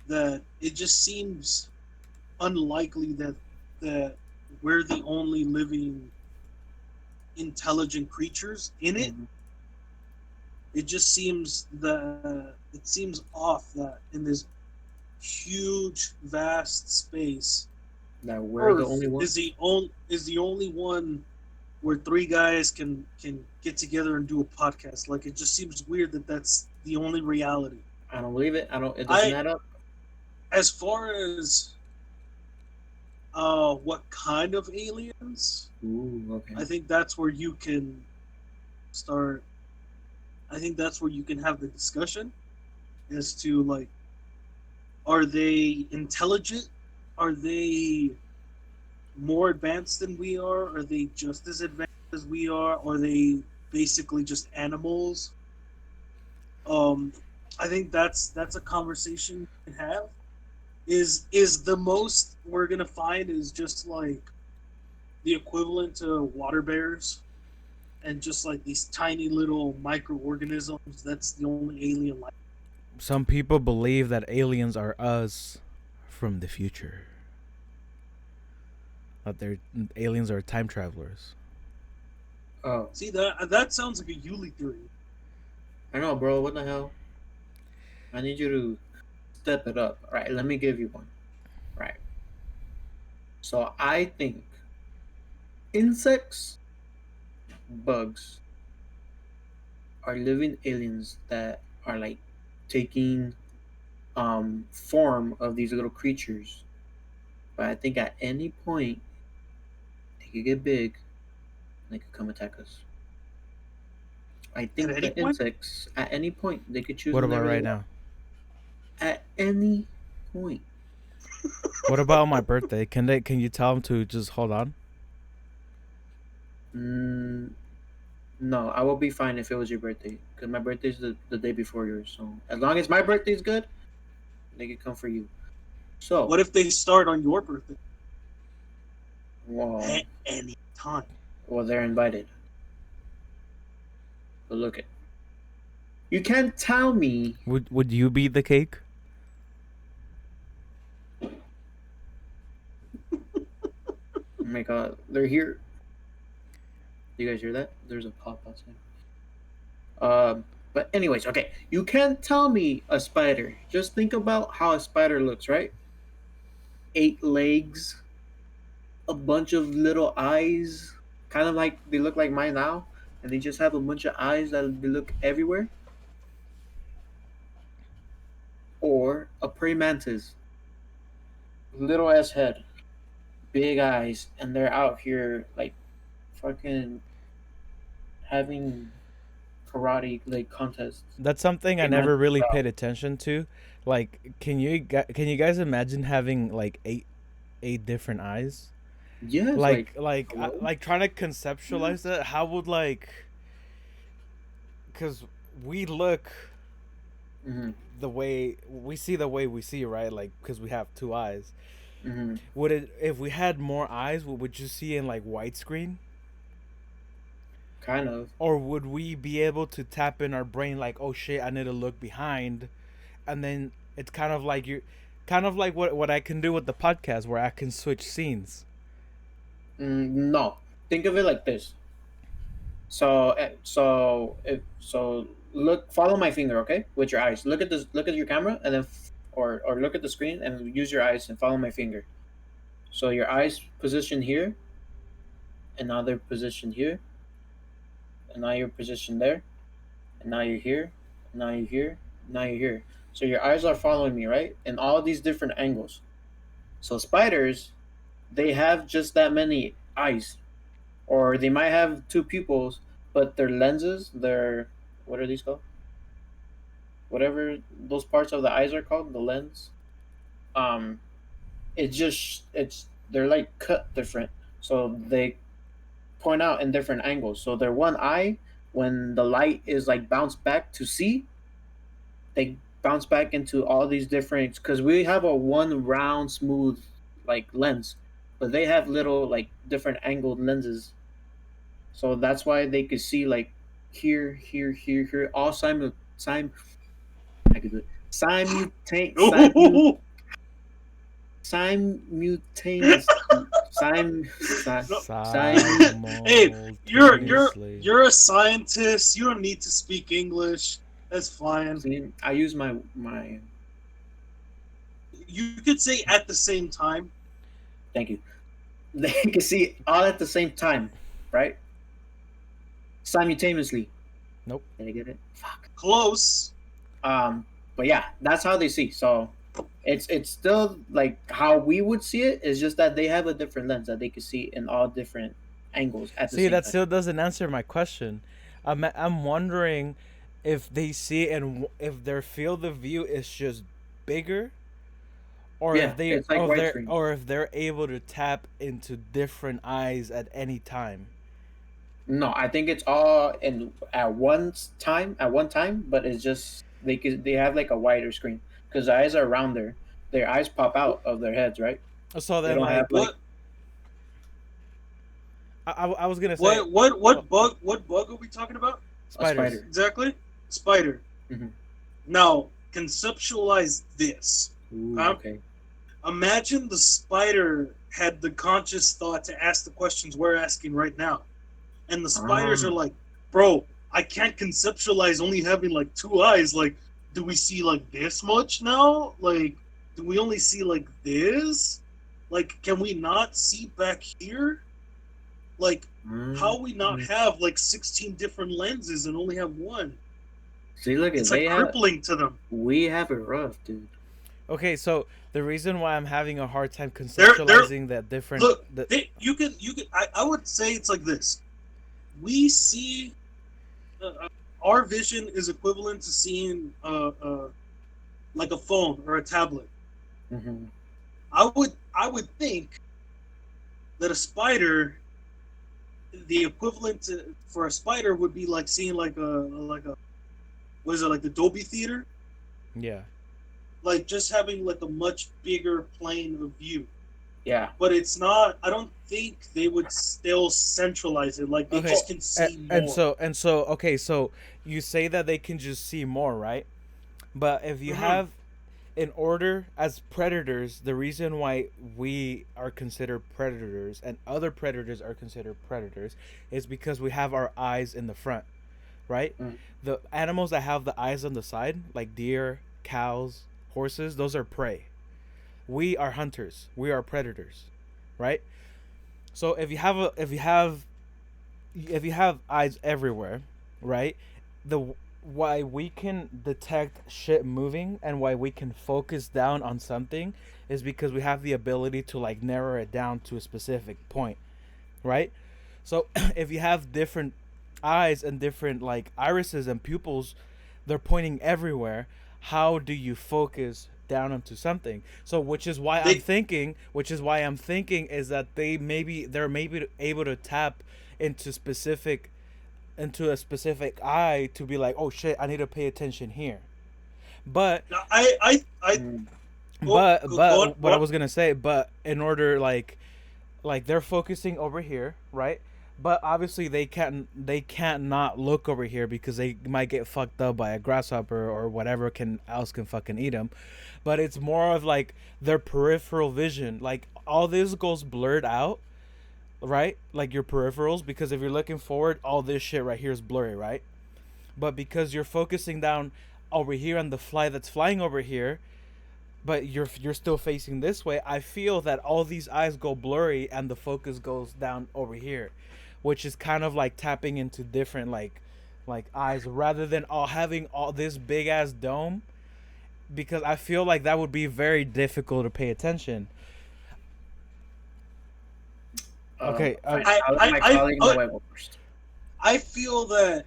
that it just seems unlikely that we're the only living intelligent creatures in it. Hmm. It just seems that it seems off that in this huge vast space, That we're the Earth only is ones. the only one where three guys can get together and do a podcast. Like it just seems weird that that's the only reality. I don't believe it. I don't. It doesn't I add up. as far as what kind of aliens, Ooh. Okay. I think that's where you can start. I think that's where you can have the discussion as to like, are they intelligent? Are they more advanced than we are? Are they just as advanced as we are? Are they basically just animals? Um, I think that's a conversation you can have. Is the most we're gonna find is just like the equivalent to water bears and just like these tiny little microorganisms. That's the only alien life. Some people believe that aliens are us from the future. That they're aliens are time travelers. Oh, See that sounds like a Yuli theory. I know, bro. What the hell? I need you to step it up. All right. Let me give you one. Right. So I think insects, bugs are living aliens that are like taking form of these little creatures. But I think at any point they could get big and they could come attack us. I At think any the point, insects at any point they could choose What about whenever they right want. now? At any point. What about my birthday? Can you tell them to just hold on? Mm, no, I will be fine if it was your birthday because my birthday's the day before yours. So as long as my birthday's good, they could come for you. So, what if they start on your birthday well, at any time? well, they're invited. But look, it. You can't tell me. Would you be the cake? Oh my God, they're here. Do you guys hear that? There's a pop outside. But anyways, okay. You can't tell me a spider. Just think about how a spider looks, right? Eight legs, a bunch of little eyes, kind of like they look like mine now, and they just have a bunch of eyes that they look everywhere. Or a praying mantis, little ass head, big eyes, and they're out here like fucking having karate like contests That's something I in never Mantis really style. paid attention to. Like, can you guys imagine having like eight different eyes? Yes, like hello. Like trying to conceptualize that. How would like, because we look Mm-hmm. the way we see, right? Like, because we have two eyes. Mm-hmm. Would it, if we had more eyes, would you see in like widescreen? Kind of. Or would we be able to tap in our brain like, oh shit, I need to look behind, and then it's kind of like you, kind of like what I can do with the podcast where I can switch scenes. No, think of it like this. So look, follow my finger, okay, with your eyes. Look at this. Look at your camera, and then, or look at the screen and use your eyes and follow my finger. So your eyes position here, and now they're positioned here, and now you're positioned there, and now you're here, and now you're here, and now you're here. So your eyes are following me, right? In all these different angles. So spiders, they have just that many eyes, or they might have two pupils, but their lenses, their, what are these called? Whatever those parts of the eyes are called, the lens. Um, it's they're like cut different, so they point out in different angles. So their one eye, when the light is like bounced back to see, they bounce back into all these different. Because we have a one round smooth like lens, but they have little like different angled lenses. So that's why they could see like here, here, here, here, all I could do it. Simultaneous. Hey, Simultaneously. you're a scientist. You don't need to speak English. That's fine. See, I use my. You could say at the same time. Thank you. They can see all at the same time, right? Simultaneously. Nope. Did I get it? Fuck. Close. But yeah, that's how they see. So it's still like how we would see it. It's just that they have a different lens that they can see in all different angles at the See, same that time. still doesn't answer my question. I'm wondering if they see and if their field of view is just bigger, or Yeah, if they it's like widescreen. or if they're able to tap into different eyes at any time. No, I think it's all in at one time, but it's just they have like a wider screen because the eyes are rounder. Their eyes pop out of their heads, right? So They then, don't have like, like I was gonna say What bug are we talking about? a spiders. spider. Exactly. Spider. Mhm. Now conceptualize this. Ooh, Huh? okay. Imagine the spider had the conscious thought to ask the questions we're asking right now. And the spiders are like, bro, I can't conceptualize only having like two eyes. Like, do we see like this much now? Like, do we only see like this? Like, can we not see back here? Like, how we not have like 16 different lenses and only have one? See, look, It's like crippling to them. we have it rough, dude. Okay, so the reason why I'm having a hard time conceptualizing that different. Look, you can. I would say it's like this. We see our vision is equivalent to seeing like a phone or a tablet. Mm-hmm. I would think that a spider, the equivalent for a spider would be like seeing like a what is it, like the Dolby Theater? Yeah. Like just having like a much bigger plane of view. Yeah. But it's not. I don't think they would still centralize it. Like they Okay. just can see more. And so okay, so you say that they can just see more, right? But if you have, in order as predators, the reason why we are considered predators and other predators are considered predators is because we have our eyes in the front, right? The animals that have the eyes on the side, like deer, cows, horses, those are prey. We are hunters. We are predators, right? So if you have eyes everywhere, right? The why we can detect shit moving and why we can focus down on something is because we have the ability to like narrow it down to a specific point, right? So if you have different eyes and different like irises and pupils, they're pointing everywhere. How do you focus down onto something? So which is why I'm thinking is that they're maybe able to tap into a specific eye to be like, oh shit, I need to pay attention here. But I But what I What? was gonna say, but in order like they're focusing over here, right? But obviously they can't not look over here because they might get fucked up by a grasshopper or whatever can fucking eat them. But it's more of like their peripheral vision. Like all this goes blurred out, right? Like your peripherals, because if you're looking forward, all this shit right here is blurry, right? But because you're focusing down over here on the fly that's flying over here, but you're still facing this way, I feel that all these eyes go blurry and the focus goes down over here, which is kind of like tapping into different like eyes rather than all having all this big ass dome, because I feel like that would be very difficult to pay attention. Okay, I'll let my colleague Noel first. I feel that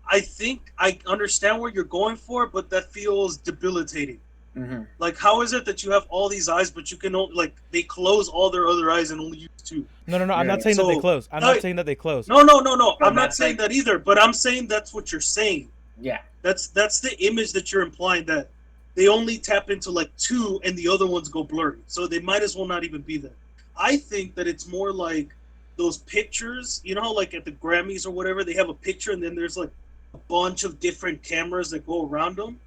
I think I understand where you're going for, but that feels debilitating. Mm-hmm. Like, how is it that you have all these eyes, but you can only, like, they close all their other eyes and only use two? no, I'm not saying that they close. I'm not saying that they close. No. No, I'm not that's saying like- that either. But I'm saying that's what you're saying. Yeah. That's the image that you're implying, that they only tap into like two and the other ones go blurry. So they might as well not even be there. I think that it's more like those pictures, you know, like at the Grammys or whatever, they have a picture and then there's like a bunch of different cameras that go around them,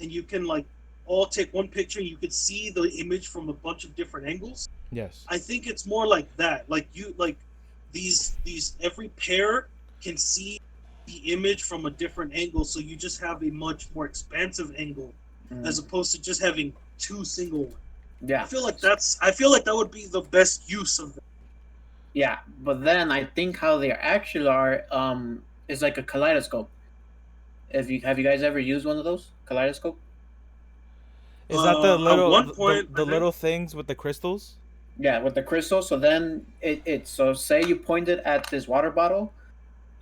and you can like all take one picture and you could see the image from a bunch of different angles. Yes. I think it's more like that. Like these every pair can see the image from a different angle, so you just have a much more expansive angle as opposed to just having two single ones. Yeah. I feel like that would be the best use of that. Yeah, but then I think how they actually are is like a kaleidoscope. Have you guys ever used one of those kaleidoscope? Is that the At little one point, the I think- little things with the crystals? Yeah, with the crystal. So then so say you point it at this water bottle,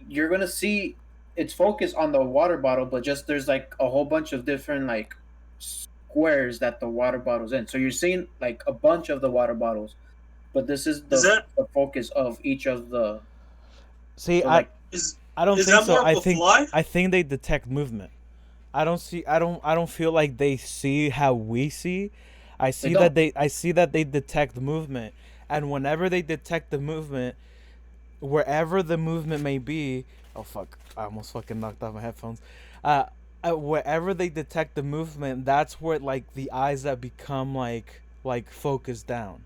you're gonna see it's focused on the water bottle, but just there's like a whole bunch of different like squares that the water bottle's in. So you're seeing like a bunch of the water bottles, but this is the focus of each of the. See, So, like, I don't is think that so. more of a fly? I think they detect movement. I don't feel like they see how we see. I see that they detect movement, and whenever they detect the movement, wherever the movement may be, oh fuck, I almost fucking knocked off my headphones. Wherever they detect the movement, that's where like the eyes that become like focused down.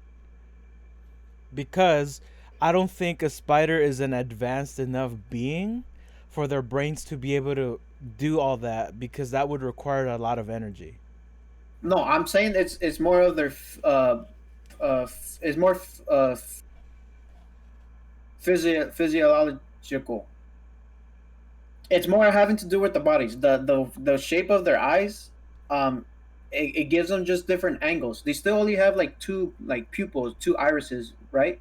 Because I don't think a spider is an advanced enough being for their brains to be able to do all that, because that would require a lot of energy. No, I'm saying it's more of their it's more physiological. It's more having to do with the bodies. The shape of their eyes, it gives them just different angles. They still only have like two like pupils, two irises, right?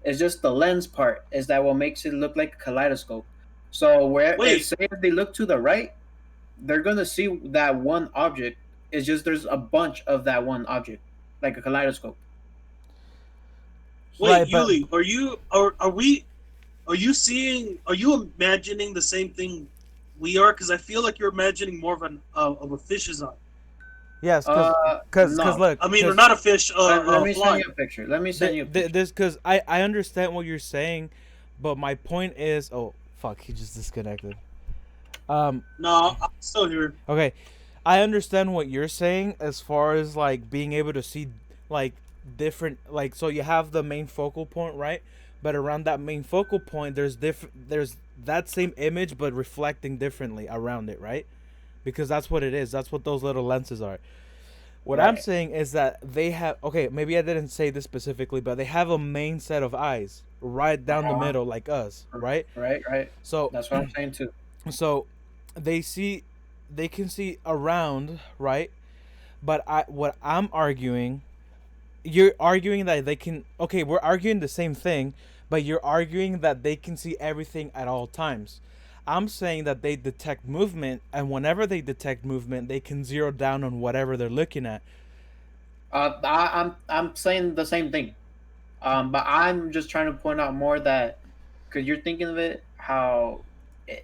It's just the lens part is that what makes it look like a kaleidoscope. So say if they look to the right, they're gonna see that one object. It's just there's a bunch of that one object, like a kaleidoscope. Wait, Right, but- Yuli, are you imagining the same thing we are? Because I feel like you're imagining more of a fish's eye. Yes, No. because look, I mean, or not a fish, Let me fly. send you a picture. Let me send you a picture. this, because I understand what you're saying, but my point is, oh fuck, he just disconnected. No, I'm still here. Okay, I understand what you're saying as far as like being able to see like different, like, so you have the main focal point, right? But around that main focal point, there's that same image but reflecting differently around it, right? Because that's what it is. That's what those little lenses are. What I'm Right. saying is that they have, okay, maybe I didn't say this specifically, but they have a main set of eyes right down the middle like us, right? Right. So That's what I'm saying too. so they can see around, right? But what I'm arguing, you're arguing that they can, okay, we're arguing the same thing, but you're arguing that they can see everything at all times. I'm saying that they detect movement, and whenever they detect movement, they can zero down on whatever they're looking at. I'm saying the same thing, but I'm just trying to point out more that because you're thinking of it how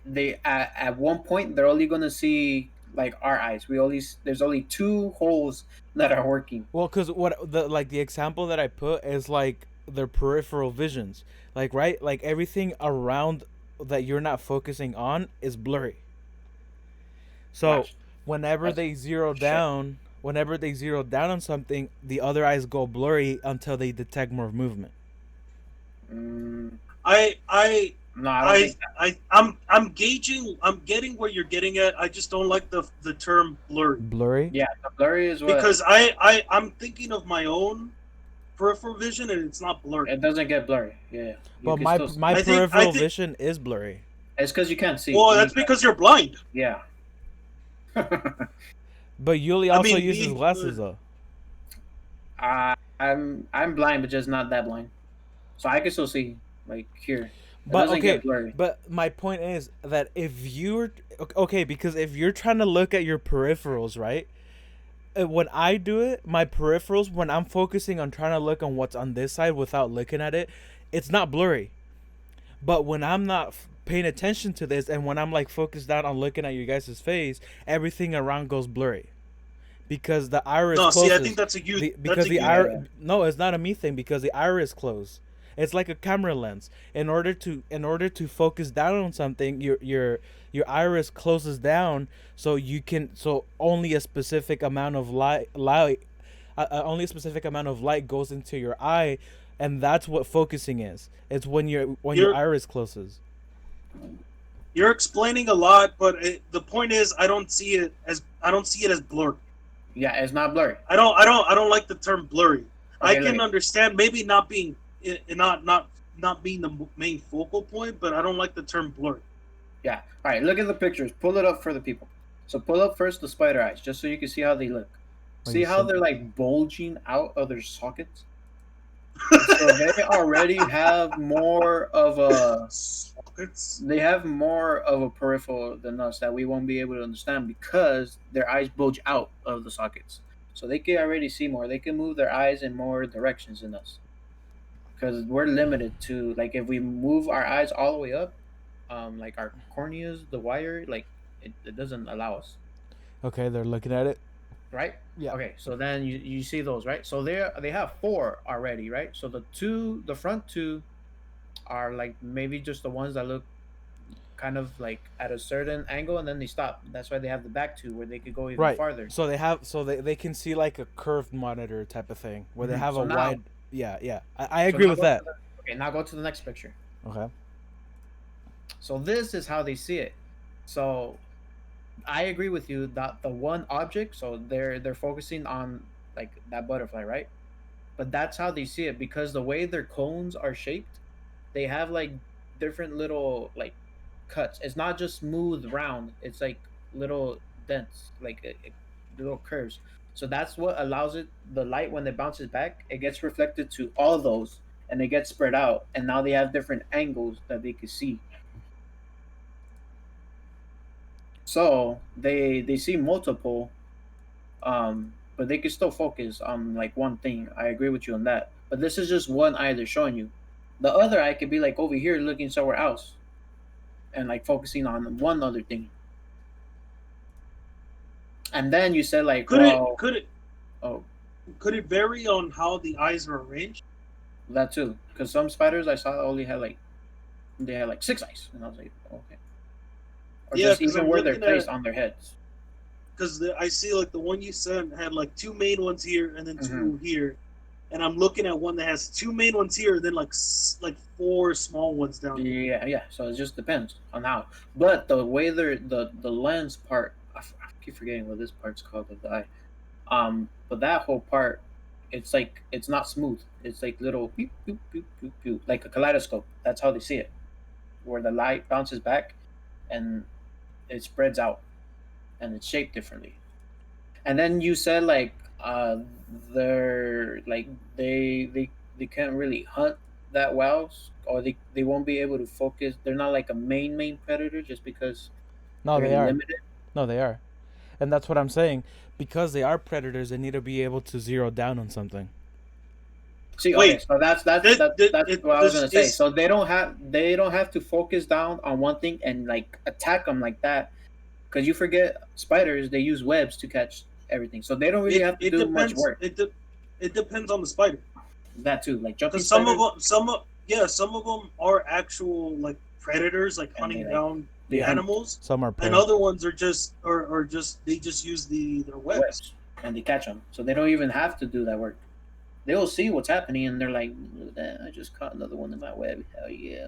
they at one point they're only gonna see like our eyes. There's only two holes that are working. Well, because the example that I put is like their peripheral visions, like right, like everything around that you're not focusing on is blurry. So Watch. whenever That's they zero shit. down, whenever they zero down on something, the other eyes go blurry until they detect more movement. Mm, I I no, I don't think I'm gauging. I'm getting where you're getting at. I just don't like the term blurry Blurry. yeah, the blurry is what because I'm thinking of my own peripheral vision and it's not blurry. it doesn't get blurry. Yeah, you But can my still see. my I peripheral think. vision is blurry. It's because you can't see. Well, that's because you're blind. Yeah. But Yuli I also mean, uses glasses though. I'm blind, but just not that blind. So I can still see like here. It But doesn't okay, get blurry. but my point is that if you're okay, because if you're trying to look at your peripherals, right? When I do it, my peripherals, when I'm focusing on trying to look on what's on this side without looking at it, it's not blurry. But when I'm not paying attention to this and when I'm like focused down on looking at you guys' face, everything around goes blurry. Because the iris No, see, I closes. think that's a you. Because That's a the you. iris, no, it's not a me thing because the iris closed. It's like a camera lens. In order to focus down on something, your iris closes down so only a specific amount of only a specific amount of light goes into your eye, and that's what focusing is. It's when your You're iris closes. you're explaining a lot, but the point is, I don't see it as blurry. Yeah, it's not blurry. I don't like the term blurry. I Okay, can look. understand maybe not being not being the main focal point, but I don't like the term blurry. Yeah. All right, look at the pictures. Pull it up for the people. So pull up first the spider eyes, just so you can see how they look. Like See how some- they're like bulging out of their sockets? So they already have more of a Sockets. they have more of a peripheral than us that we won't be able to understand because their eyes bulge out of the sockets. So they can already see more. They can move their eyes in more directions than us. Because we're limited to like if we move our eyes all the way up, like our corneas, the wire, like it doesn't allow us. Okay, they're looking at it. Right? Yeah. Okay, so then you see those, right? So they have four already, right? So the front two are like maybe just the ones that look kind of like at a certain angle and then they stop. That's why they have the back two where they could go even Right. farther. So they can see like a curved monitor type of thing where they have So a now- wide. Yeah. I So agree now with go to that. Okay, now go to the next picture. Okay. So this is how they see it. So I agree with you that the one object, so they're focusing on like that butterfly, right? But that's how they see it because the way their cones are shaped, they have like different little like cuts. It's not just smooth round. It's like little dents, like little curves. So that's what allows it. The light when it bounces back, it gets reflected to all those, and it gets spread out. And now they have different angles that they can see. So they see multiple, but they can still focus on like one thing. I agree with you on that. But this is just one eye they're showing you. The other eye could be like over here looking somewhere else, and like focusing on one other thing. And then you said like, Could well, it could it oh, could it vary on how the eyes are arranged? that too. Because some spiders I saw only had like they had like six eyes, and I was like, okay. Or Yeah, just 'cause even I'm where they're looking placed at- on their heads. Because I see like the one you said had like two main ones here and then two Mhm. here, and I'm looking at one that has two main ones here and then like four small ones down here. Yeah. So it just depends on how. But the way they're the lens part, I keep forgetting what this part's called of the eye. But that whole part, it's like it's not smooth. It's like little beep, beep, beep, beep, beep, like a kaleidoscope. That's how they see it, where the light bounces back, and it spreads out, and it's shaped differently. And then you said like they're like they can't really hunt that well, or they won't be able to focus. They're not like a main predator just because No, they're they are. limited. No, they are. And that's what I'm saying. Because they are predators, they need to be able to zero down on something. See, Wait, okay, so that's what I was gonna say. So they don't have to focus down on one thing and like attack them like that. because you forget spiders, they use webs to catch everything, so they don't really have to It do much depends. work. It depends on the spider. That too, like jumping Because some of spiders, them, some of them are actual like predators, like and hunting down they Yeah. hunt animals, Some are and prey. other ones are just they just use their webs. webs and they catch them, so they don't even have to do that work. They will see what's happening and they're like, I just caught another one in my web. Hell yeah!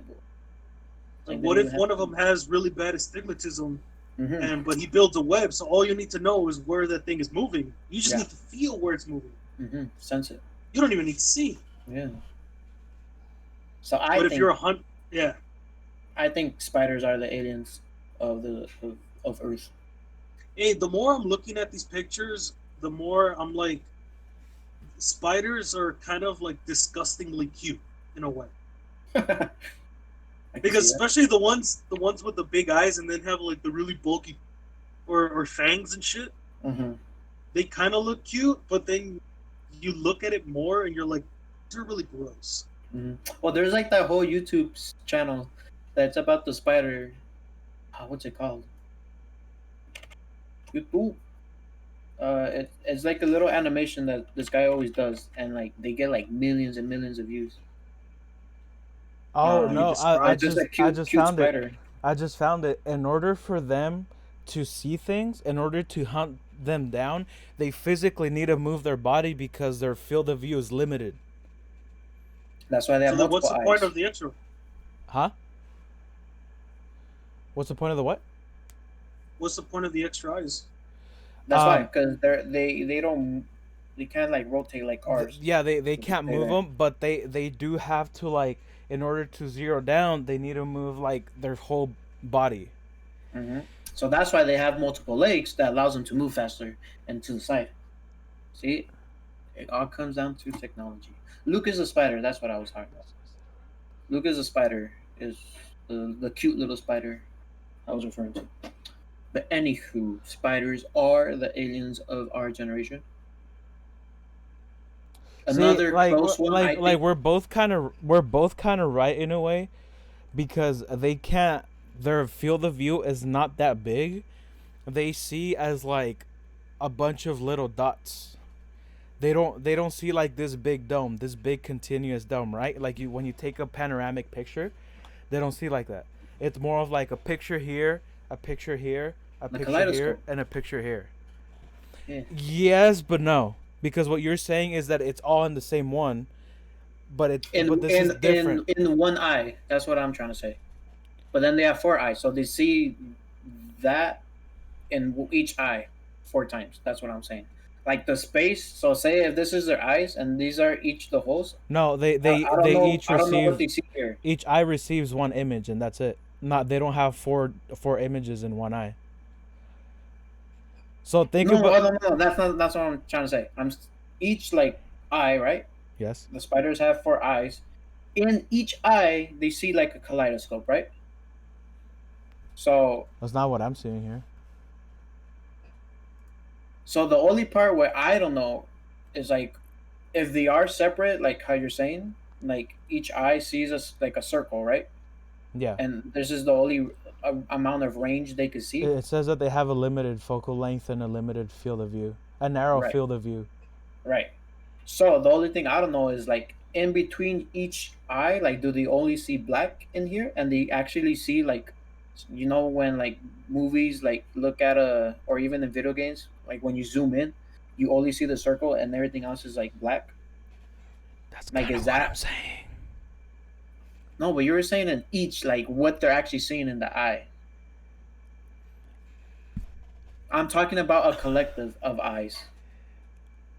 Like, they what don't if even one have of them has really bad astigmatism, to. but he builds a web? So all you need to know is where that thing is moving. You just Yeah. need to feel where it's moving. Sense it. You don't even need to see. Yeah. So But if you're a hunt, yeah. I think spiders are the aliens of Earth. Hey, the more I'm looking at these pictures, the more I'm like, spiders are kind of like disgustingly cute in a way. I can Because see that. especially the ones with the big eyes and then have like the really bulky or fangs and shit. They kind of look cute, but then you look at it more and you're like, they're really gross. Well, there's like that whole YouTube channel that's about the spider. What's it called? YouTube. It's like a little animation that this guy always does, and like they get like millions and millions of views. Oh Can you no, describe- It's just a I cute, just cute found spider. it. I just found it. In order for them to see things, in order to hunt them down, they physically need to move their body because their field of view is limited. That's why they have So then what's multiple the eyes. point of the extra? Huh? What's the point of the what? What's the point of the extra eyes? That's why, because they can't like rotate like ours. Yeah, they can't stay move there. them, but they do have to, like, in order to zero down, they need to move like their whole body. So that's why they have multiple legs that allows them to move faster and to the side. See, it all comes down to technology. Luke is a spider. That's what I was talking about. Luke is a spider. Is the cute little spider I was referring to. But anywho, spiders are the aliens of our generation. Another close one. I think, we're both kind of right in a way, because they can't. Their field of view is not that big. They see as like a bunch of little dots. They don't see like this big dome, this big continuous dome, right? Like when you take a panoramic picture, they don't see like that. It's more of like a picture here, a picture here, a The picture here, kaleidoscope. and a picture here. Yeah. Yes, but no, because what you're saying is that it's all in the same one, but this is different. in one eye. That's what I'm trying to say. But then they have 4 eyes, so they see that in each eye 4 times. That's what I'm saying. Like the space. So say if this is their eyes and these are each the holes. No, I don't know. each I don't know what receive they see here. each eye receives one image, and that's it. Not They don't have four images in one eye. So think about No. That's what I'm trying to say. Each like eye, right? yes. The spiders have 4 eyes. In each eye, they see like a kaleidoscope, right? So That's not what I'm seeing here. So the only part where I don't know is like if they are separate, like how you're saying, like each eye sees us like a circle, right? Yeah. And this is the only amount of range they could see. It says that they have a limited focal length and a limited field of view, a narrow Right. field of view. Right. So the only thing I don't know is like in between each eye, like do they only see black in here, and they actually see like, when like movies like look at or even in video games, like when you zoom in, you only see the circle and everything else is like black. That's Like, kind is of what that- I'm saying. No, but you were saying in each, like what they're actually seeing in the eye. I'm talking about a collective of eyes.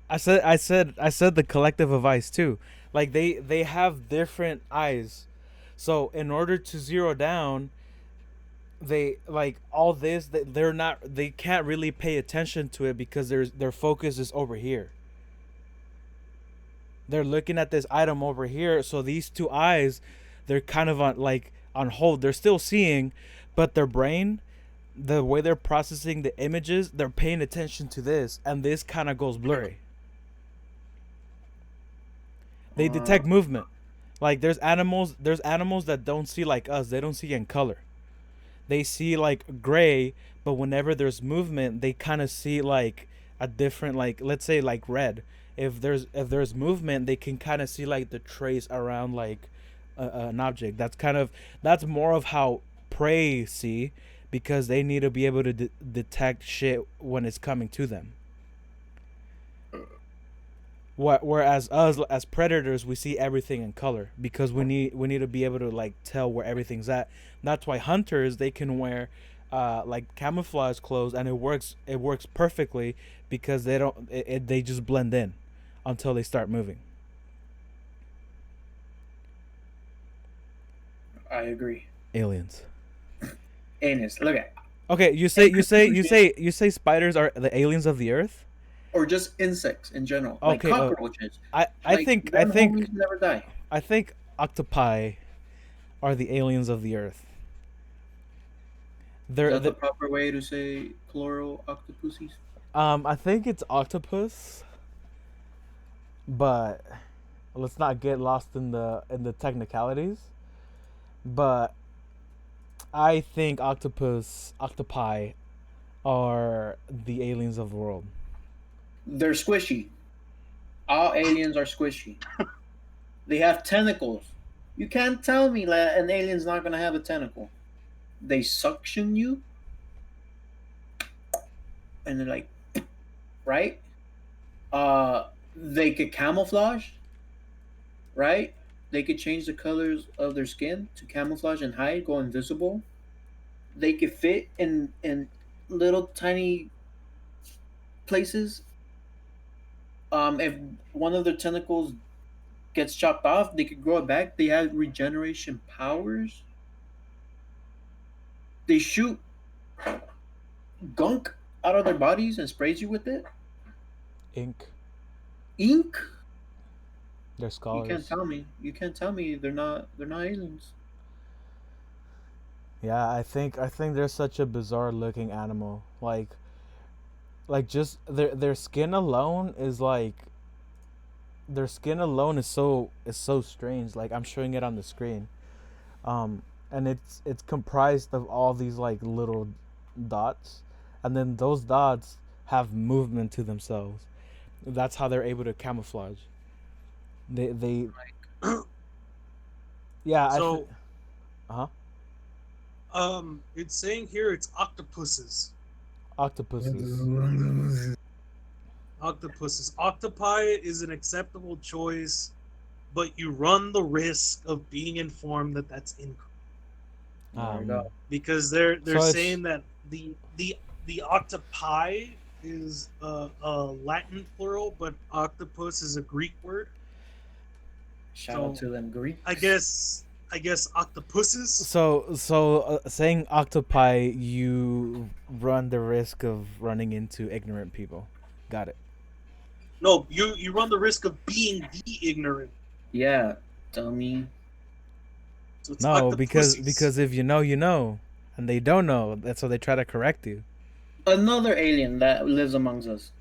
I said the collective of eyes too. Like they have different eyes. So in order to zero down, they like all this they can't really pay attention to it because their focus is over here. They're looking at this item over here, so these two eyes, they're kind of on hold. They're still seeing, but their brain, the way they're processing the images, they're paying attention to this, and this kind of goes blurry. They detect movement. Like there's animals that don't see like us. They don't see in color. they see like gray, but whenever there's movement, they kind of see like a different, like let's say like red. If there's movement, they can kind of see like the trace around like an object. That's more of how prey see, because they need to be able to detect shit when it's coming to them. Whereas us as predators, we see everything in color because we need to be able to like tell where everything's at. That's why hunters, they can wear like camouflage clothes, and it works perfectly because they just blend in until they start moving. I agree. Aliens. Aliens. Look at. Okay, you say spiders are the aliens of the earth. Or just insects in general, like Okay, cockroaches. I Like think I them think homies never die. I think octopi are the aliens of the earth. Is They're that the the proper way to say plural octopuses? I think it's octopus, but let's not get lost in the technicalities. But I think octopi are the aliens of the world. They're squishy. All aliens are squishy. They have tentacles. You can't tell me that an alien's not gonna have a tentacle. They suction you, and they're like, right? They could camouflage, right? They could change the colors of their skin to camouflage and hide, go invisible. They could fit in little tiny places. If one of their tentacles gets chopped off, they could grow it back. They have regeneration powers. They shoot gunk out of their bodies and sprays you with it. Ink. Ink. They're You can't scholars. tell me. You can't tell me they're not aliens. Yeah, I think they're such a bizarre looking animal. Like just their skin alone is like their skin alone is so strange. Like I'm showing it on the screen. And it's comprised of all these like little dots, and then those dots have movement to themselves. That's how they're able to camouflage. They yeah, So, uh-huh. it's saying here it's octopuses. Octopuses. Octopuses. Octopi is an acceptable choice, but you run the risk of being informed that that's incorrect There you Um go. because they're so it's saying that the octopi is a Latin plural, but octopus is a Greek word. Shout out So to them Greeks. I guess octopuses. saying octopi, you run the risk of running into ignorant people. Got it. No, you run the risk of being the ignorant. Yeah, dummy. So it's No, because octopuses. because if you know, you know, and they don't know, that's why they try to correct you. Another alien that lives amongst us.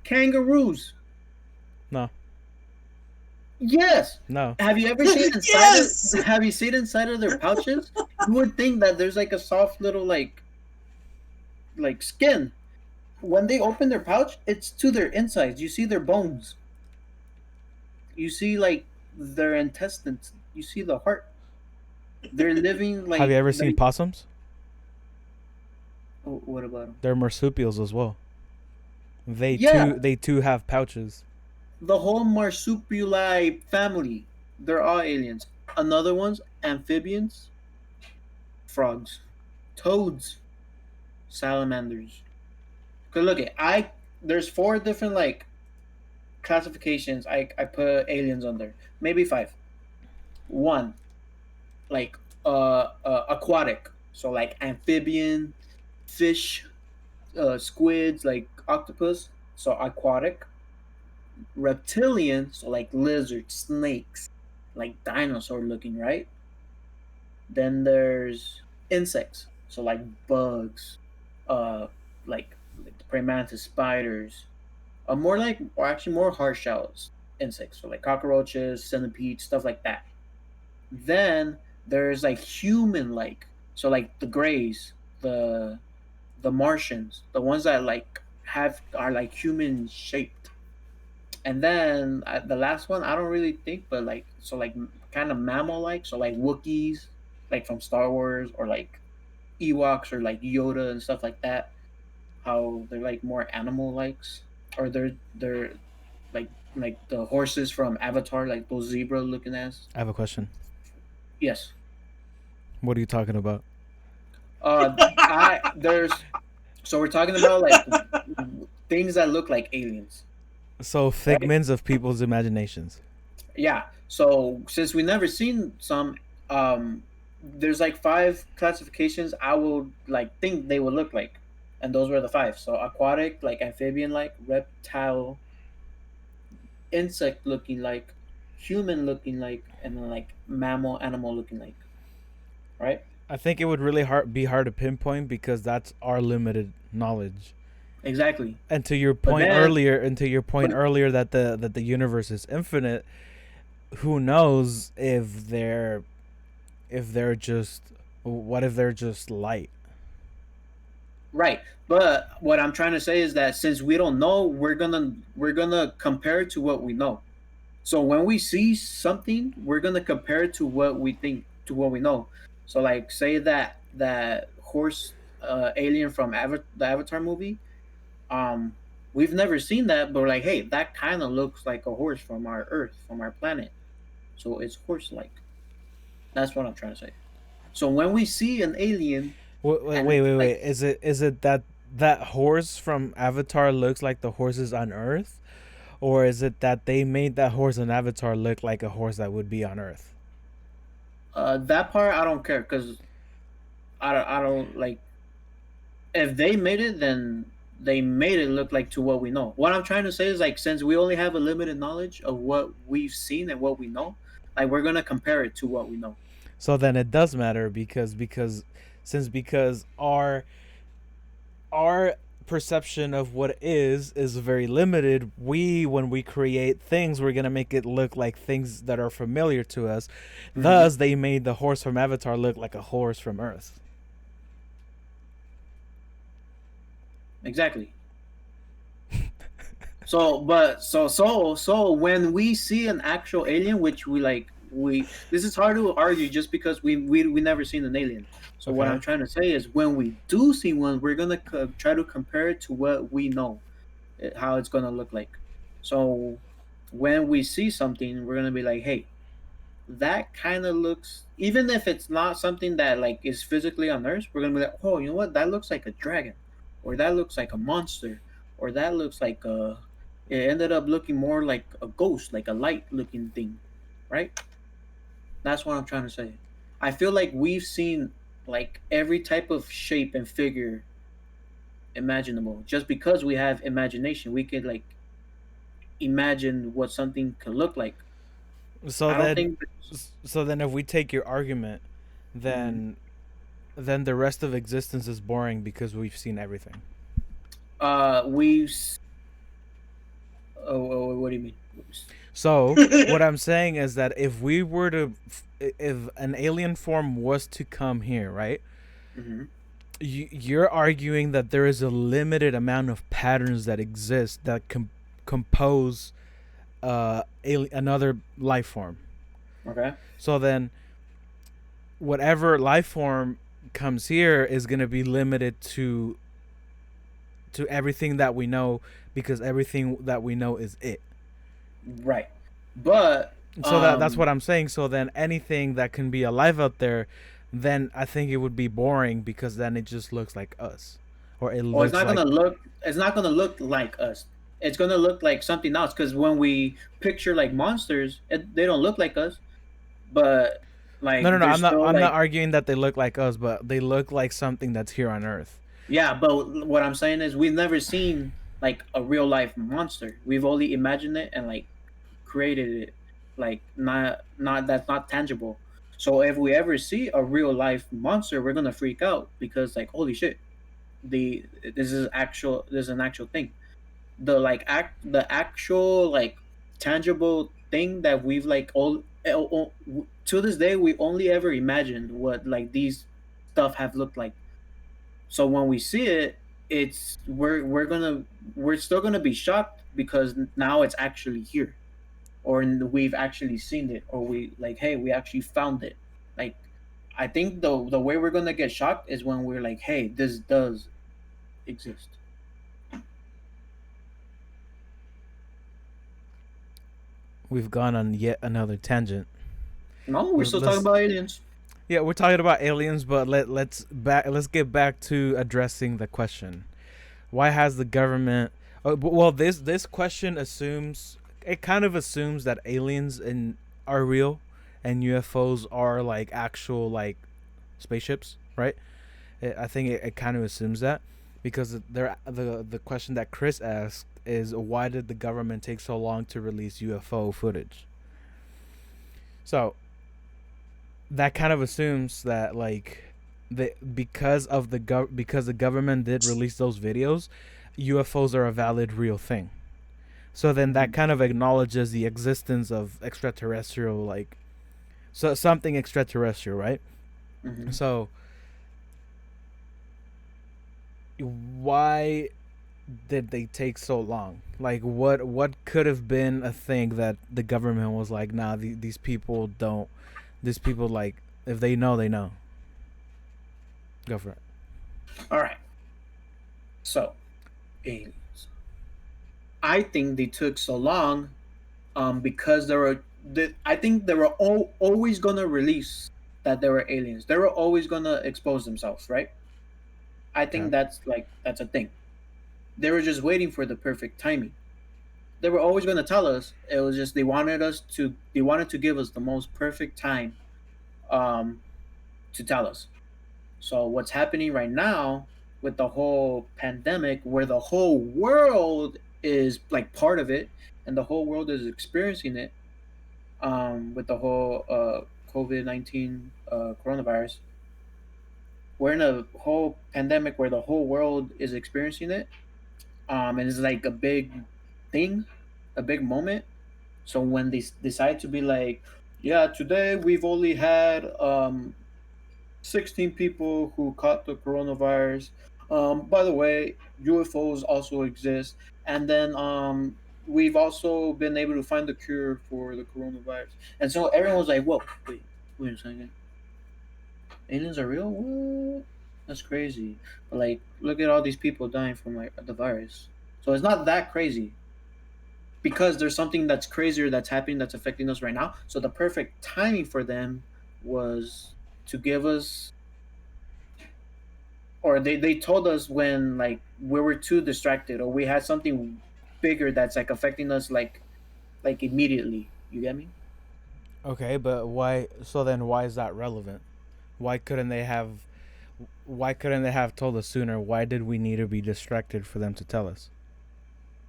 Kangaroos. No, Yes. no. Have you ever seen inside Yes. of have you seen inside of their pouches? You would think that there's like a soft little like skin. When they open their pouch, it's to their insides. You see their bones. You see like their intestines. You see the heart. They're living Have you like ever seen they. possums? Oh, what about them? They're marsupials as well. They Yeah, too they too have pouches. the whole marsupilami family. They're all aliens. Another one's amphibians, frogs, toads, salamanders. Cause look at I. There's four different like classifications. I put aliens under. Maybe five. One, like aquatic. So like amphibian, fish, squids, like octopus. So aquatic. Reptilian. So like lizards, snakes, like dinosaur looking, right? Then there's insects. So like bugs, uh, like the praying mantis, spiders. More like, or actually more hard shells insects. So like cockroaches, centipedes, stuff like that. Then there's like human like. So like the Greys, the Martians, the ones that like have are like human shaped. And then the last one, I don't really think, but like so like kind of mammal like, so like Wookiees, like from Star Wars, or like Ewoks or like Yoda and stuff like that. How they're like more animal likes, or they're like the horses from Avatar, like those zebra looking ass. I have a question. Yes. What are you talking about? I there's so we're talking about like things that look like aliens, So right? figments of people's imaginations. Yeah. So since we never seen some, there's like five classifications I would like think they would look like, and those were the five. So aquatic, like amphibian, like reptile, insect looking like, human looking like, and then like mammal, animal looking like. Right? I think it would really be hard to pinpoint because that's our limited knowledge. Exactly. And to your But point then, earlier, that the universe is infinite, who knows if they're just what if they're just light? right. But what I'm trying to say is that since we don't know, we're gonna compare it to what we know. So when we see something, we're gonna compare it to what we think, to what we know. So like say that horse alien from the Avatar movie, um, we've never seen that, but we're like, hey, that kind of looks like a horse from our Earth, from our planet. So it's horse-like. That's what I'm trying to say. So when we see an alien Wait, and it's like, Is it that that horse from Avatar looks like the horses on Earth, or is it that they made that horse in Avatar look like a horse that would be on Earth? that part I don't care because I don't like if they made it, then they made it look like to what we know. What I'm trying to say is like since we only have a limited knowledge of what we've seen and what we know, like we're gonna compare it to what we know. So then it does matter because our perception of what is very limited. When we create things, we're gonna make it look like things that are familiar to us. Hmm. Thus, they made the horse from Avatar look like a horse from Earth. Exactly. So when we see an actual alien, which we like, we this is hard to argue just because we never seen an alien. So what I'm Okay. trying to say is when we do see one, we're gonna try to compare it to what we know, how it's gonna look like. So when we see something, we're gonna be like, hey, that kind of looks, even if it's not something that like is physically on Earth, we're gonna be like, oh, you know what, that looks like a dragon, or that looks like a monster, or that looks like a, it ended up looking more like a ghost, like a light looking thing, right? That's what I'm trying to say. I feel like we've seen like every type of shape and figure imaginable. Just because we have imagination, we could like imagine what something could look like. So I don't then, think if we take your argument, mm, then the rest of existence is boring because we've seen everything. we've what do you mean? So what I'm saying is that if an alien form was to come here, right? Hmm. You're arguing that there is a limited amount of patterns that exist that compose another life form. Okay. So then, whatever life form comes here is going to be limited to everything that we know because everything that we know is it. Right. But So that's what I'm saying. So then anything that can be alive out there, then I think it would be boring because then it just looks like us, or it well, it's looks not like. gonna look. It's not gonna look like us. It's gonna look like something else. Because when we picture like monsters, they don't look like us. But No, like no, no. they're still I'm not like, arguing that they look like us, but they look like something that's here on Earth. yeah. But what I'm saying is we've never seen like a real life monster. We've only imagined it and like created it. Like not that's not tangible. So if we ever see a real life monster, we're gonna freak out because like holy shit, the this is an actual thing. The actual like tangible thing that we've like all to this day we only ever imagined what like these stuff have looked like. So when we see it, it's we're still gonna be shocked because now it's actually here, or we've actually seen it, or we like, hey, we actually found it. Like, I think the way we're gonna get shocked is when we're like, hey, this does exist. We've gone on yet another tangent. No, we're still talking Let's about aliens. Yeah, we're talking about aliens, but let's get back to addressing the question. Why has the government? Well, this question assumes it kind of assumes that aliens are real, and UFOs are like actual like spaceships, right? I think it kind of assumes that because the question that Chris asked is why did the government take so long to release UFO footage? So that kind of assumes that like because the government did release those videos, UFOs are a valid real thing. So then that kind of acknowledges the existence of extraterrestrial like something extraterrestrial, right? Mm-hmm. So why did they take so long? Like what could have been a thing that the government was like, nah, these people don't. These people like if they know, they know. Go for it. All right. So aliens. I think they took so long because I think they were always gonna release that there were aliens. They were always gonna expose themselves, right? I think Okay. that's a thing. They were just waiting for the perfect timing. They were always gonna tell us. It was just they wanted to give us the most perfect time um, to tell us. So what's happening right now with the whole pandemic, where the whole world is like part of it, and the whole world is experiencing it, with the whole COVID-19 coronavirus. We're in a whole pandemic where the whole world is experiencing it, and it's like a big thing, a big moment. So when they decide to be like, yeah, today we've only had 16 people who caught the coronavirus. By the way, UFOs also exist, and then we've also been able to find the cure for the coronavirus. And so everyone's like, "Whoa, wait a second, aliens are real? What? That's crazy." But like, look at all these people dying from like the virus. So it's not that crazy because there's something that's crazier that's happening that's affecting us right now. So the perfect timing for them was to give us, or they told us when like we were too distracted or we had something bigger that's like affecting us like immediately. You get me? Okay, but why? So then, why is that relevant? Why couldn't they have? Why couldn't they have told us sooner? Why did we need to be distracted for them to tell us?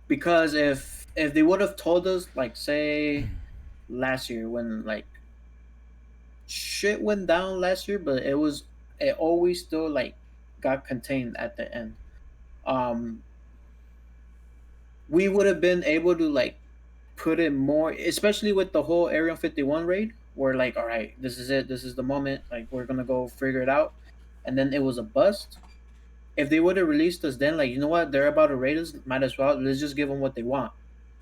Because if they would have told us, like, say last year when like shit went down last year, but it always still like got contained at the end. Um, we would have been able to like put it more, especially with the whole Area 51 raid, where like, all right, this is it, this is the moment, like we're gonna go figure it out, and then it was a bust. If they would have released us then, like, you know what, they're about to raid us, might as well let's just give them what they want.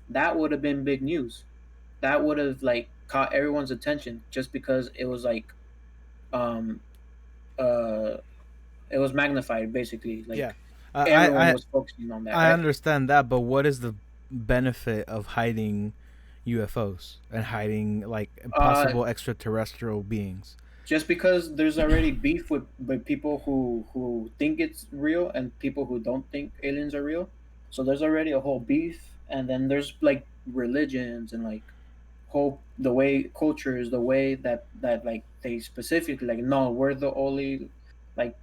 That would have been big news. That would have like caught everyone's attention just because it was like, um, uh, it was magnified basically. Yeah, Like I everyone I was focusing on that, I right? understand that, but what is the benefit of hiding UFOs and hiding like Uh, possible extraterrestrial beings? just because there's already beef with people who think it's real and people who don't think aliens are real. So there's already a whole beef, and then there's like religions and like whole the way cultures, the way that like they specifically like, no, we're the only like